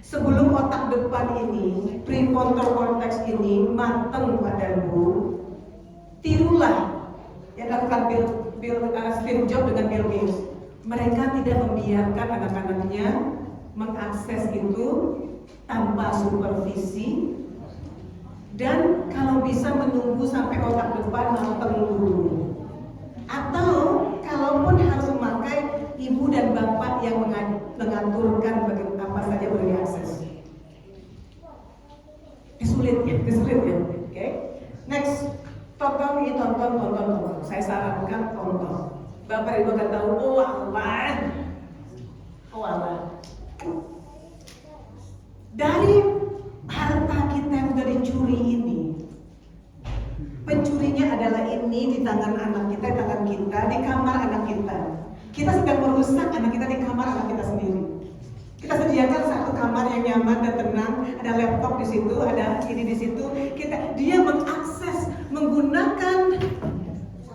Sebelum otak depan ini, prefrontal cortex ini matang padamu, tirulah yang dilakukan Steve Jobs dengan Bill Gates. Mereka tidak membiarkan anak-anaknya mengakses itu tanpa supervisi. Dan kalau bisa menunggu sampai otak depan matang dulu. Atau kalaupun harus memakai ibu dan bapak yang mengaturkan apa saja boleh diakses. Sulit ya. Oke. Next, tonton. Saya sarankan tonton. Bapak ibu akan tahu, oh Allah. Dari harta kita yang sudah dicuri ini, pencurinya adalah ini di tangan anak kita, di tangan kita, di kamar anak kita. Kita sedang merusak anak kita di kamar anak kita sendiri. Kita sediakan satu kamar yang nyaman dan tenang, ada laptop di situ, ada ini di situ. Dia mengakses, menggunakan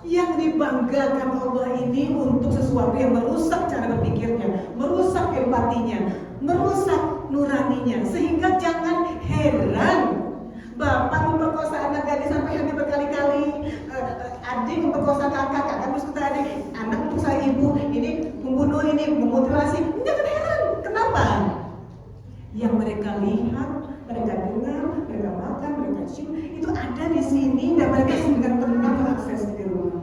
yang dibanggakan Allah ini untuk sesuatu yang merusak cara berpikirnya, merusak empatinya, merusak nuraninya. Sehingga jangan heran bapak memperkosa anak gadis sampai hamil berkali-kali, adik memperkosa kakak memperkosa adik, anak memperkosa ibu, ini membunuh, ini memutilasi. Jangan heran, kenapa? Yang mereka lihat, mereka dengar, mereka makan, mereka cium, itu ada di sini dan mereka dengan tenang mengakses di rumah.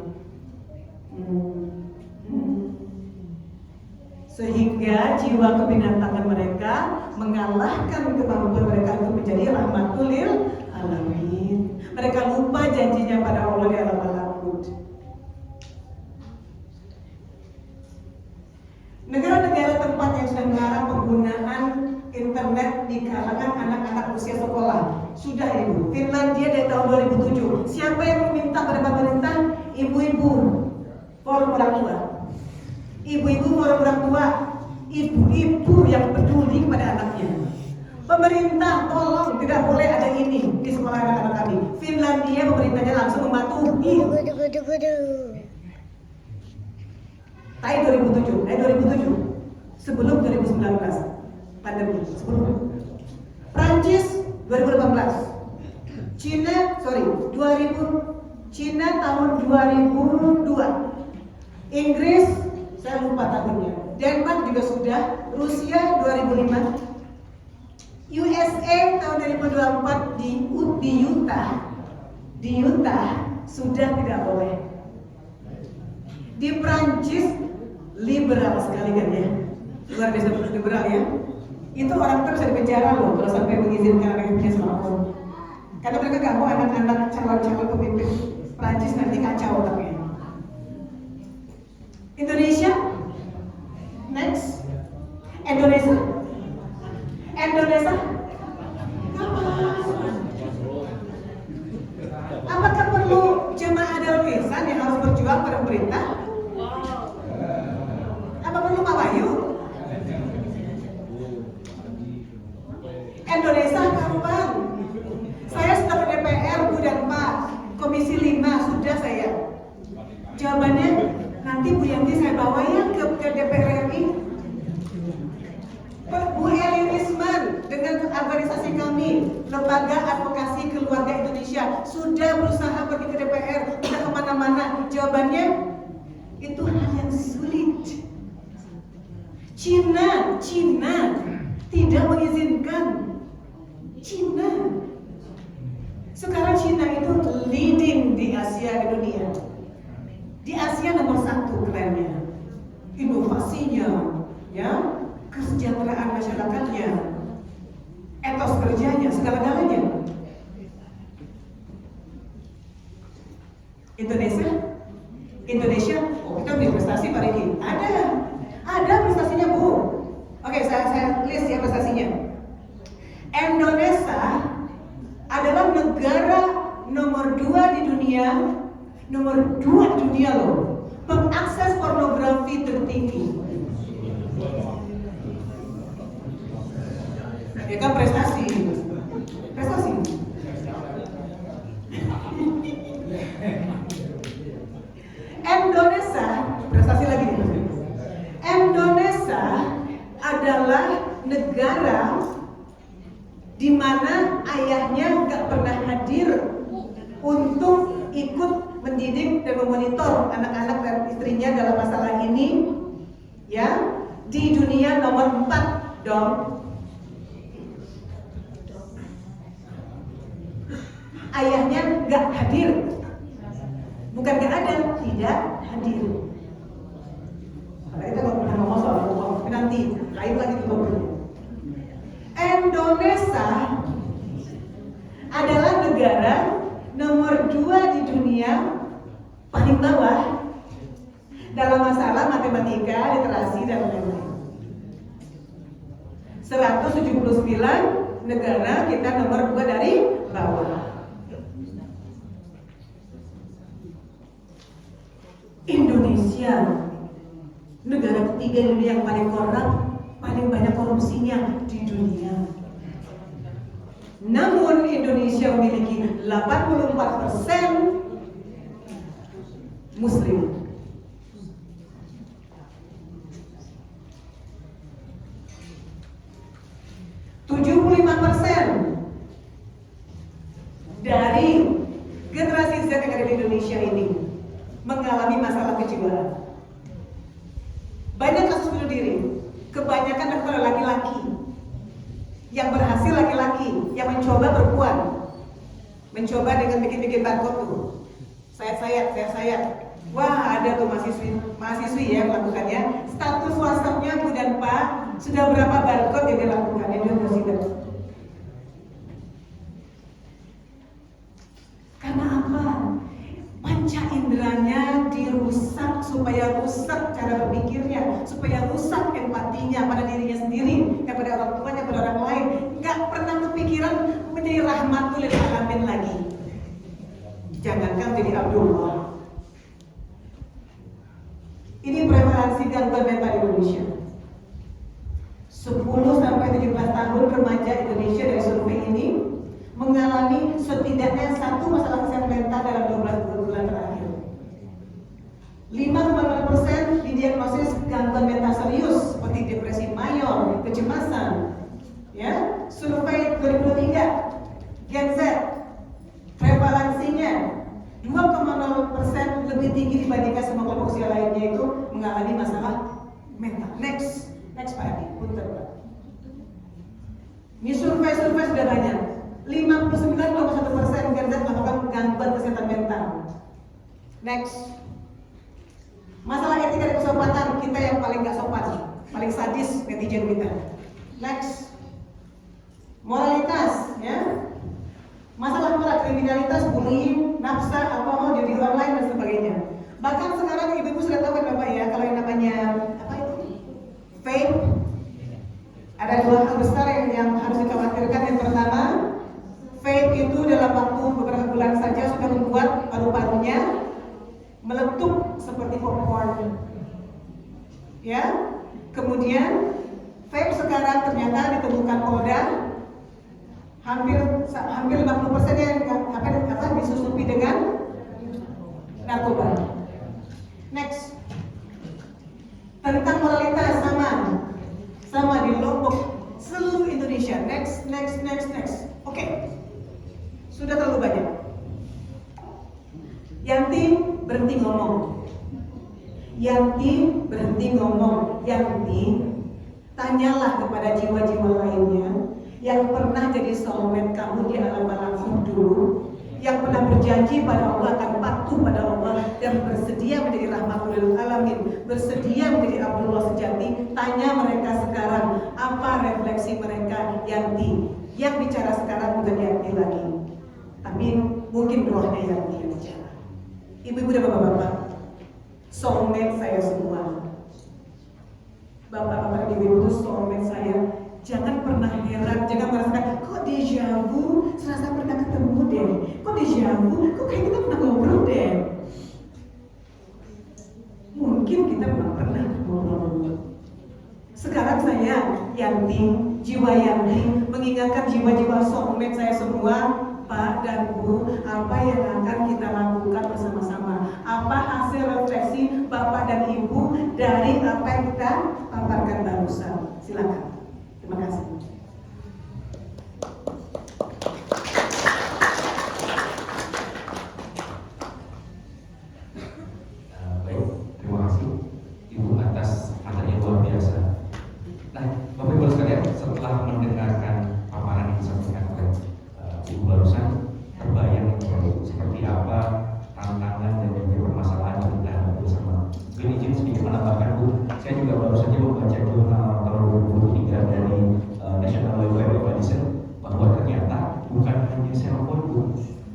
Sehingga jiwa kebinatangan mereka mengalahkan kemampuan mereka untuk menjadi rahmatul lil alamin. Mereka lupa janjinya pada Allah di alam malakut. Negara-negara tempat yang sudah melarang penggunaan internet di kalangan anak-anak usia sekolah sudah ibu. Finlandia dari tahun 2007. Siapa yang meminta pada pemerintah? Ibu-ibu, forum orang tua. Ibu-ibu forum orang tua, ibu-ibu yang peduli kepada anaknya. Pemerintah tolong, tidak boleh ada ini di sekolah anak-anak kami. Finlandia pemerintahnya langsung mematuhi. Tahun 2007, sebelum 2019 pandemi, sebelum. Prancis 2018, Cina tahun 2002, Inggris saya lupa tahunnya, Denmark juga sudah, Rusia 2005, USA tahun 2024 di Utah sudah tidak boleh. Di Prancis liberal sekali kan ya, luar biasa liberal ya. Itu orang terus bisa dipenjara loh kalau sampai mengizinkan anaknya punya smartphone. Karena mereka gak mau anak-anak calon-calon pemimpin Prancis nanti kacau otaknya. Indonesia, next. Indonesia. Apakah perlu jemaah Darul Ihsan yang harus berjuang pada pemerintah? Jawabannya nanti Bu Yanti saya bawa ya ke DPR RI. Bu Eli Risman dengan organisasi kami, Lembaga Advokasi Keluarga Indonesia, sudah berusaha pergi ke DPR, sudah kemana-mana. Jawabannya itu hal yang sulit. Cina tidak mengizinkan. Sekarang Cina itu leading di Asia, di dunia. Di Asia nomor 1 kerennya, inovasinya, ya, kesejahteraan masyarakatnya, etos kerjanya, segala-galanya. Indonesia, oh kita punya prestasi Pak Riki. Ada prestasinya Bu. Oke, saya list ya prestasinya. Indonesia adalah negara nomor 2 di dunia. Nomor 2 di dunia loh, pengakses pornografi tertinggi. Ya kan prestasi. Indonesia, prestasi lagi nih. Indonesia adalah negara di mana ayahnya nggak pernah hadir untuk ikut mendidik dan memonitor anak-anak dan istrinya dalam masalah ini, ya, di dunia nomor 4 dong. Ayahnya nggak hadir, bukan nggak ada, tidak hadir. Karena kita nggak pernah ngomong soal hukum, nanti lain lagi tuh. Indonesia adalah negara nomor 2 di dunia paling bawah dalam masalah matematika, literasi, dan lain-lain. 179 negara, kita nomor 2 dari bawah. Indonesia, negara ketiga di dunia yang paling korup, paling banyak korupsinya di dunia. Namun Indonesia memiliki 84% Muslim. Dari generasi Z yang ada di Indonesia ini mengalami masalah kejiwaan. Banyak kasus bunuh diri, kebanyakan dilakukan oleh laki-laki. Yang berhasil laki-laki, yang mencoba perempuan, mencoba dengan bikin-bikin barcode tuh, sayat. Wah, ada tuh mahasiswi ya melakukannya. Status WhatsApp-nya Bu dan Pak, sudah berapa barcode yang dilakukannya di sidang. Karena apa? Panca inderanya dirusak, supaya rusak cara berpikirnya, supaya rusak empatinya pada dirinya sendiri, kepada orang tuanya, pada orang lain. Nggak pernah kepikiran menjadi rahmatul lil alamin lagi. Jangankan jadi Abdullah. Ini prevalensi gangguan mental Indonesia. 10-17 tahun remaja Indonesia dari survei ini mengalami setidaknya satu masalah kesehatan mental dalam 12 bulan terakhir. 5,0% didiagnosis gangguan mental serius seperti depresi mayor, kecemasan. Ya, survei 2023 Gen Z prevalensinya 2,0% lebih tinggi dibandingkan semua kelompok usia lainnya itu mengalami masalah mental. Next Pak Adi, punten Pak. Ini survei sudah banyak. 59,1% Gen Z melakukan gangguan kesehatan mental. Next, masalah etika dan kesopanan, kita yang paling gak sopan, paling sadis netizen kita. Next, moralitas, ya. Masalah moral, kriminalitas, bullying, nafsa, alkohol, judi online dan sebagainya. Bahkan sekarang ibu-ibu sudah tahu kan Bapak ya, kalau yang namanya apa itu? Vape. Ada dua hal besar yang harus dikhawatirkan. Yang pertama, vape itu dalam waktu beberapa bulan saja sudah membuat paru-parunya meletup seperti popcorn. Ya. Kemudian vape sekarang ternyata ditemukan Polda hampir 50% yang disusupi dengan narkoba. Tentang moralitas sama di Lombok, seluruh Indonesia. Next. Oke. Sudah terlalu banyak. Yanti berhenti ngomong. Yanti, tanyalah kepada jiwa-jiwa lainnya yang pernah jadi soulmate kamu di alam balaghum dulu, yang pernah berjanji pada Allah akan patuh pada Allah dan bersedia menjadi rahmatul lil alamin, bersedia menjadi Abdullah sejati. Tanya mereka sekarang apa refleksi mereka. Yanti yang bicara sekarang bukan Yanti lagi, tapi mungkin rohnya Yanti yang bicara. Ibu-ibu dan bapak-bapak, soulmate saya semua, bapak-bapak dan ibu-ibu soulmate saya. Jangan pernah heran, jangan merasakan kok deja vu, serasa pernah ketemu deh. Kok deja vu, kok kayak kita pernah ngobrol deh. Mungkin kita memang pernah ngobrol. Sekarang saya Yanti, jiwa Yanti, mengingatkan jiwa-jiwa soulmate saya semua, Pak dan Bu, apa yang akan kita lakukan bersama-sama? Apa hasil refleksi Bapak dan Ibu dari apa yang kita paparkan barusan? Silakan. Terima kasih. Baik, terima kasih Ibu atas materi yang luar biasa. Nah, Bapak Ibu sekalian, setelah mendengarkan paparan yang disampaikan oleh Ibu barusan, terbayang seperti apa tantangan dan juga permasalahan yang kita hadapi bersama. Mungkin izin sedikit menambahkan, Bu, saya juga baru saja membaca jurnal tahun 2023 dari National Welfare Organization bahwa ternyata bukan hanya cellphone, Bu,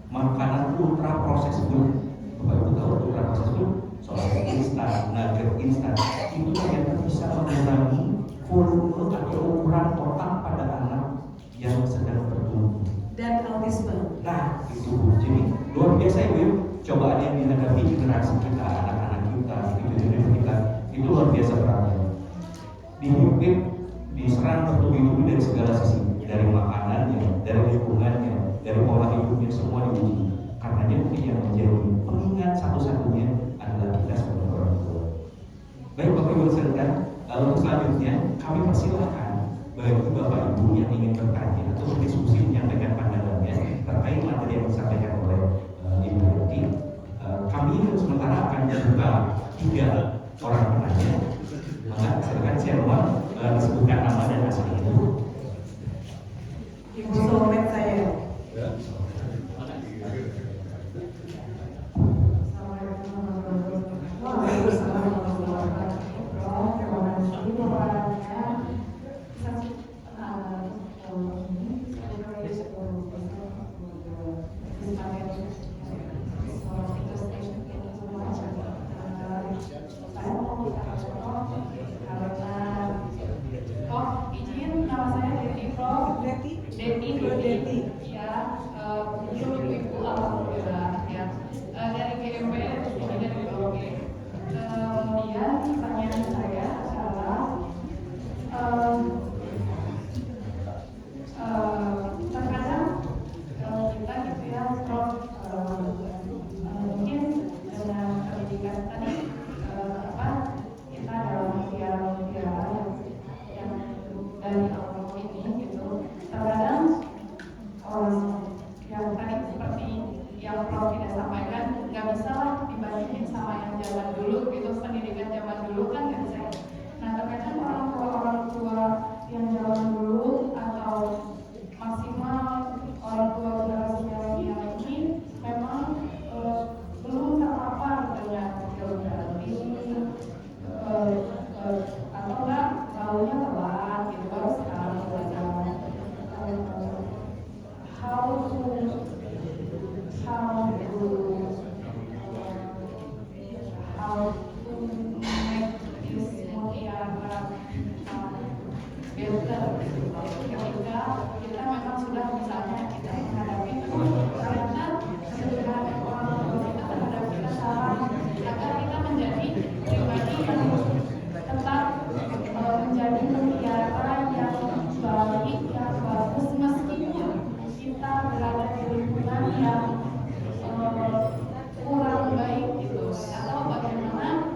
makanan ultra proses, Bu. Bapak Ibu tahu ultra proses, Bu, soal instan, nugget instan itu ternyata bisa mengurangi volume atau ukuran otak pada anak yang sedang bertumbuh Dan autisme. Nah, itu Bu. Jadi luar biasa Ibu. Cobaan yang dihadapi generasi kita, anak-anak kita, cucu-cucu kita, itu luar biasa beratnya. Dihimpit, diserang bertubi-tubi dari segala sisi, dari makanannya, dari lingkungannya, dari pola hidupnya, semua diuji. Karenanya mungkin yang menjadi pengingat satu-satunya adalah kita sebagai orang tua. Baik Bapak Ibu sekalian, lalu selanjutnya kami persilahkan bagi Bapak Ibu yang ingin bertanya atau berdiskusi menyampaikan pandangannya terkait materi yang disampaikan oleh Ibu Yanti. Kami sementara akan membuka 3 orang penanya. Maka silakan saya mohon disebutkan nama dan asal Ibu. Ibu soulmate saya. Izin, nama saya Deti Prof. Deti. Ya, ibu alhamdulillah ya. Dari GMP, ini dari BOG. Kemudian pertanyaan saya adalah terkadang kita gitu ya, Prof, mungkin dengan pendidikan tadi kita dalam mutiara yang dari Allah ini gitu, terkadang yang tadi seperti yang Prof tidak sampaikan, nggak bisa lah dibandingin sama yang zaman dulu gitu, pendidikan zaman dulu kan nggak bisa. Nah terkadang orang tua yang zaman dulu atau maksimal orang tua generasi milenial ini memang belum terpapar dengan geografi atau enggak tahunya telat gitu, baru sekarang belajar how to make this mutiara better ketika kita memang sudah misalnya kita menghadapi ternyata sederhana orang tua kita terhadap kita salah, agar kita menjadi pribadi yang tetap menjadi mutiara yang baik, yang bagus meskipun kita berada di lingkungan yang kurang baik gitu, atau bagaimana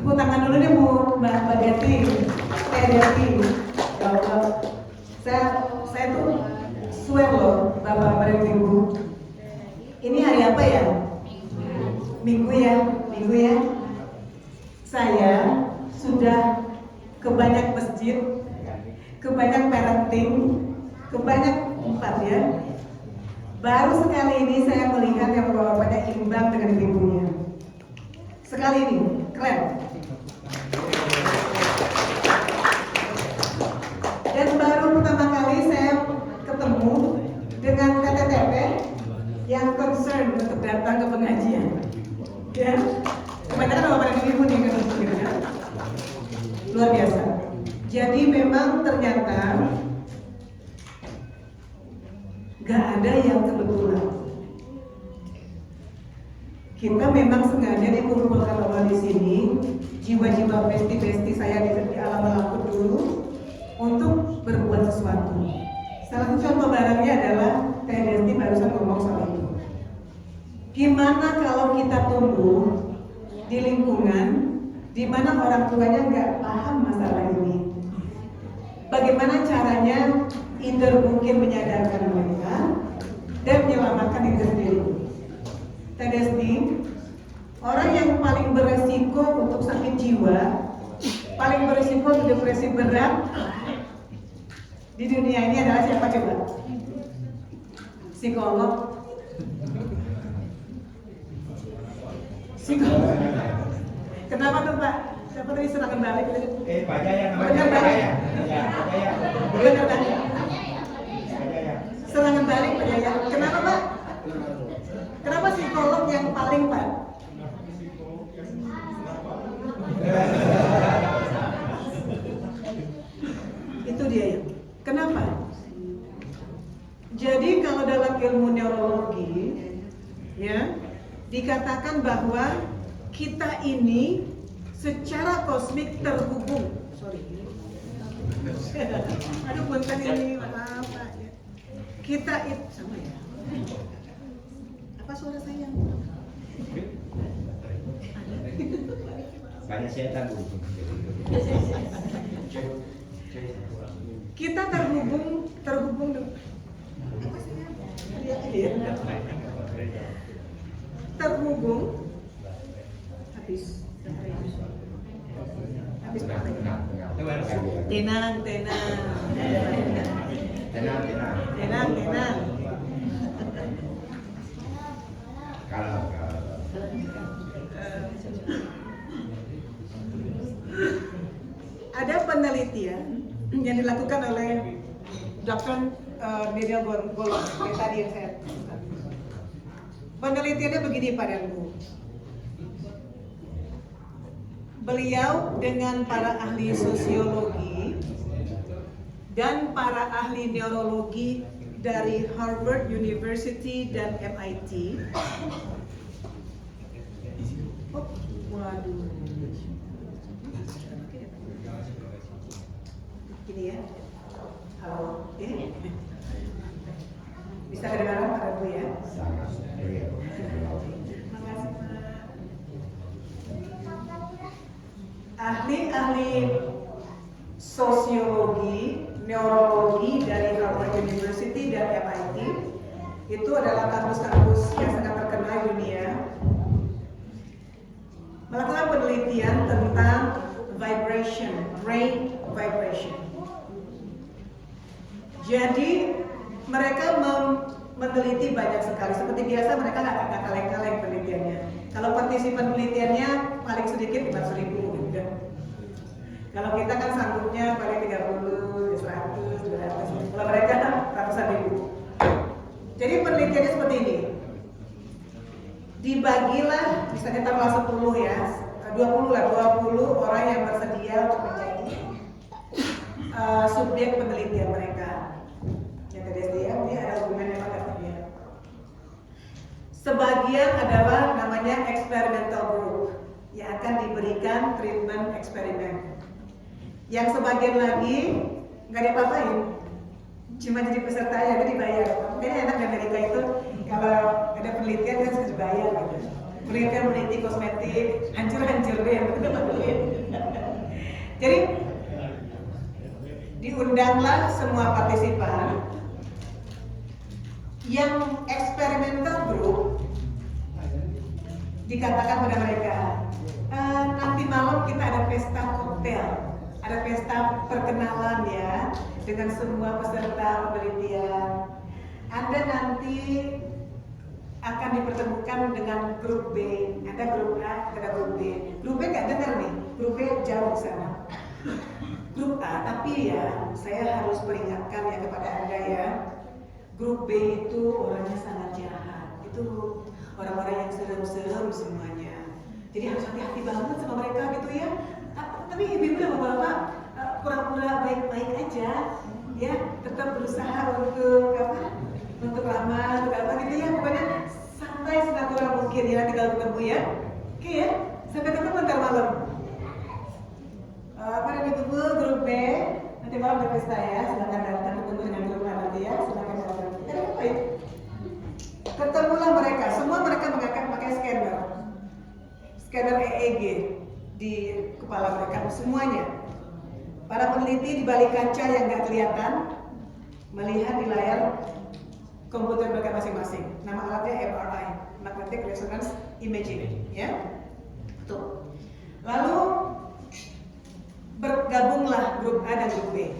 Tepuk tangan dulu deh Bu, Mbak Deti, Teh Deti. Ya Allah, saya tuh swear loh, Bapak dan Ibu. Ini hari apa ya? Minggu ya. Saya sudah ke banyak masjid, ke banyak parenting, ke banyak tempat ya. Baru sekali ini saya melihat yang bapak-bapaknya imbang dengan ibunya. Sekali ini, keren. Dan baru pertama kali saya ketemu dengan TTTP yang concern untuk datang ke pengajian. Ya, kebanyakan bapak dan ibu nih kan, ya. Luar biasa. Jadi memang ternyata gak ada yang kebetulan. Kita memang sengaja dikumpulkan Allah di sini, jiwa-jiwa besti-besti saya di alam-alam dulu untuk berbuat sesuatu. Salah satu contoh barangnya adalah Teh Desti barusan ngomong soal itu. Gimana kalau kita tumbuh di lingkungan di mana orang tuanya nggak paham masalah ini? Bagaimana caranya either mungkin menyadarkan mereka dan menyelamatkan diri sendiri. Teh Desti, orang yang paling beresiko untuk sakit jiwa, paling beresiko untuk depresi berat di dunia ini adalah siapa coba? Psikolog. Psikolog. Kenapa tuh Pak? Siapa tadi serangan balik? Pak Jaya namanya. Benar, Pak Pak. Jaya. Ya, Pak Jaya. Benar, Pak. Pak Jaya. Serangan balik Pak Jaya. Kenapa Pak? Kenapa psikolog yang paling Pak? Itu dia ya. Kenapa? Jadi kalau dalam ilmu neurologi ya dikatakan bahwa kita ini secara kosmik terhubung. Sorry. Aduh punten ini maaf Pak ya. Kita itu sama ya. Apa suara saya? Banyak setan Bu. Kita terhubung terhubung habis tenang Kalau ada penelitian yang dilakukan oleh Dr. Daniel Golong yang tadi yang saya penelitiannya begini Pak dan Bu. Beliau dengan para ahli sosiologi dan para ahli neurologi dari Harvard University dan MIT. Oh, waduh. Gini ya. Halo. Bisa kedengaran Pak Bu ya? Makasih Pak. Ahli-ahli sosiologi, neurologi dari Harvard University dan MIT itu adalah kampus-kampus yang sangat terkenal di dunia, melakukan penelitian tentang vibration, brain vibration. Jadi mereka meneliti banyak sekali. Seperti biasa mereka nggak kaleng-kaleng penelitiannya. Kalau partisipan penelitiannya paling sedikit 500.000 gitu. Kalau kita kan sanggupnya paling 30, 100, 200. Kalau mereka ratusan ribu. Jadi penelitiannya seperti ini. Dibagilah, misalnya taruhlah 10 ya, 20 orang yang bersedia untuk menjadi subjek penelitian mereka. Yang tadi dia ada hubungan yang agak terlihat. Sebagian adalah namanya experimental group yang akan diberikan treatment eksperimen. Yang sebagian lagi nggak diapa-apain, cuma jadi peserta aja, dia dibayar. Makanya enak di Amerika itu kalau ada penelitian dia harus dibayar gitu. meneliti kosmetik, hancur-hancur deh. Jadi diundanglah semua partisipan yang eksperimental group, dikatakan pada mereka, nanti malam kita ada pesta koktail, ada pesta perkenalan ya, dengan semua peserta penelitian. Anda nanti akan dipertemukan dengan grup B, ada grup A, ada grup B. Grup B nggak dengar nih, grup B jauh di sana. Grup A, tapi ya saya harus peringatkan ya kepada Anda ya, grup B itu orangnya sangat jahat, itu orang-orang yang serem-serem semuanya. Jadi harus hati-hati banget sama mereka gitu ya. Tapi ibu-ibu dan bapak-bapak pura-pura baik-baik aja, ya tetap berusaha untuk apa? Untuk ramah, untuk apa gitu ya. Pokoknya santai senatural mungkin ya, nanti kalau ketemu ya. Oke ya, sampai ketemu ntar malam. Para ibu-ibu grup B, nanti malam ada pesta ya. Silakan datang ketemu dengan grup A nanti ya. Silakan datang. Ada apa ya? Ketemulah mereka, semua mereka pakai scanner EEG di kepala mereka semuanya. Para peneliti di balik kaca yang nggak kelihatan melihat di layar komputer mereka masing-masing. Nama alatnya MRI, Magnetic Resonance Imaging, ya. Tuh. Lalu bergabunglah grup A dan grup B.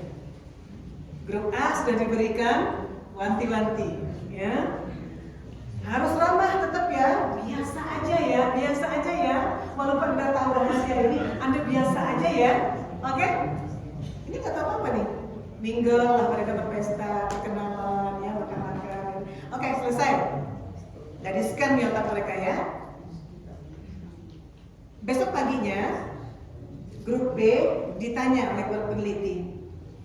Grup A sudah diberikan wanti-wanti, ya. Harus ramah tetap ya, biasa aja ya. Walaupun Anda tahu rahasia ini, Anda biasa aja ya. Oke? Ini kata apa nih? Mingle lah, mereka berpesta, perkenalan, ya, makan-makan. Oke, selesai. Udah di-scan nih otak mereka ya. Besok paginya, grup B ditanya oleh peneliti,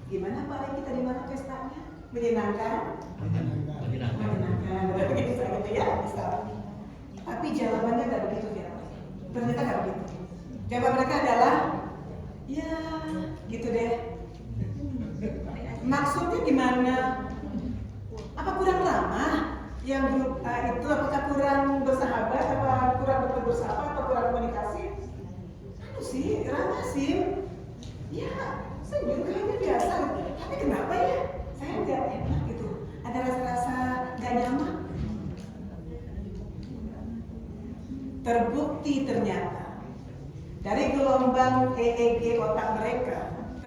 gimana Pak Ray, kita di mana pestanya? Menyenangkan? Menyenangkan, gitu ya, bisa. Tapi jawabannya nggak begitu ya. Ternyata nggak begitu. Jawaban mereka adalah, ya, gitu deh. Maksudnya gimana? Apa kurang ramah? Yang grup A itu apakah kurang bersahabat? Apa kurang bertegur sapa? Atau kurang komunikasi? Anu sih, ramah sih. Ya, senyum kayaknya biasa. Tapi kenapa ya? Saya nggak enak gitu. Ada rasa-rasa nggak nyaman. Terbukti ternyata dari gelombang EEG otak mereka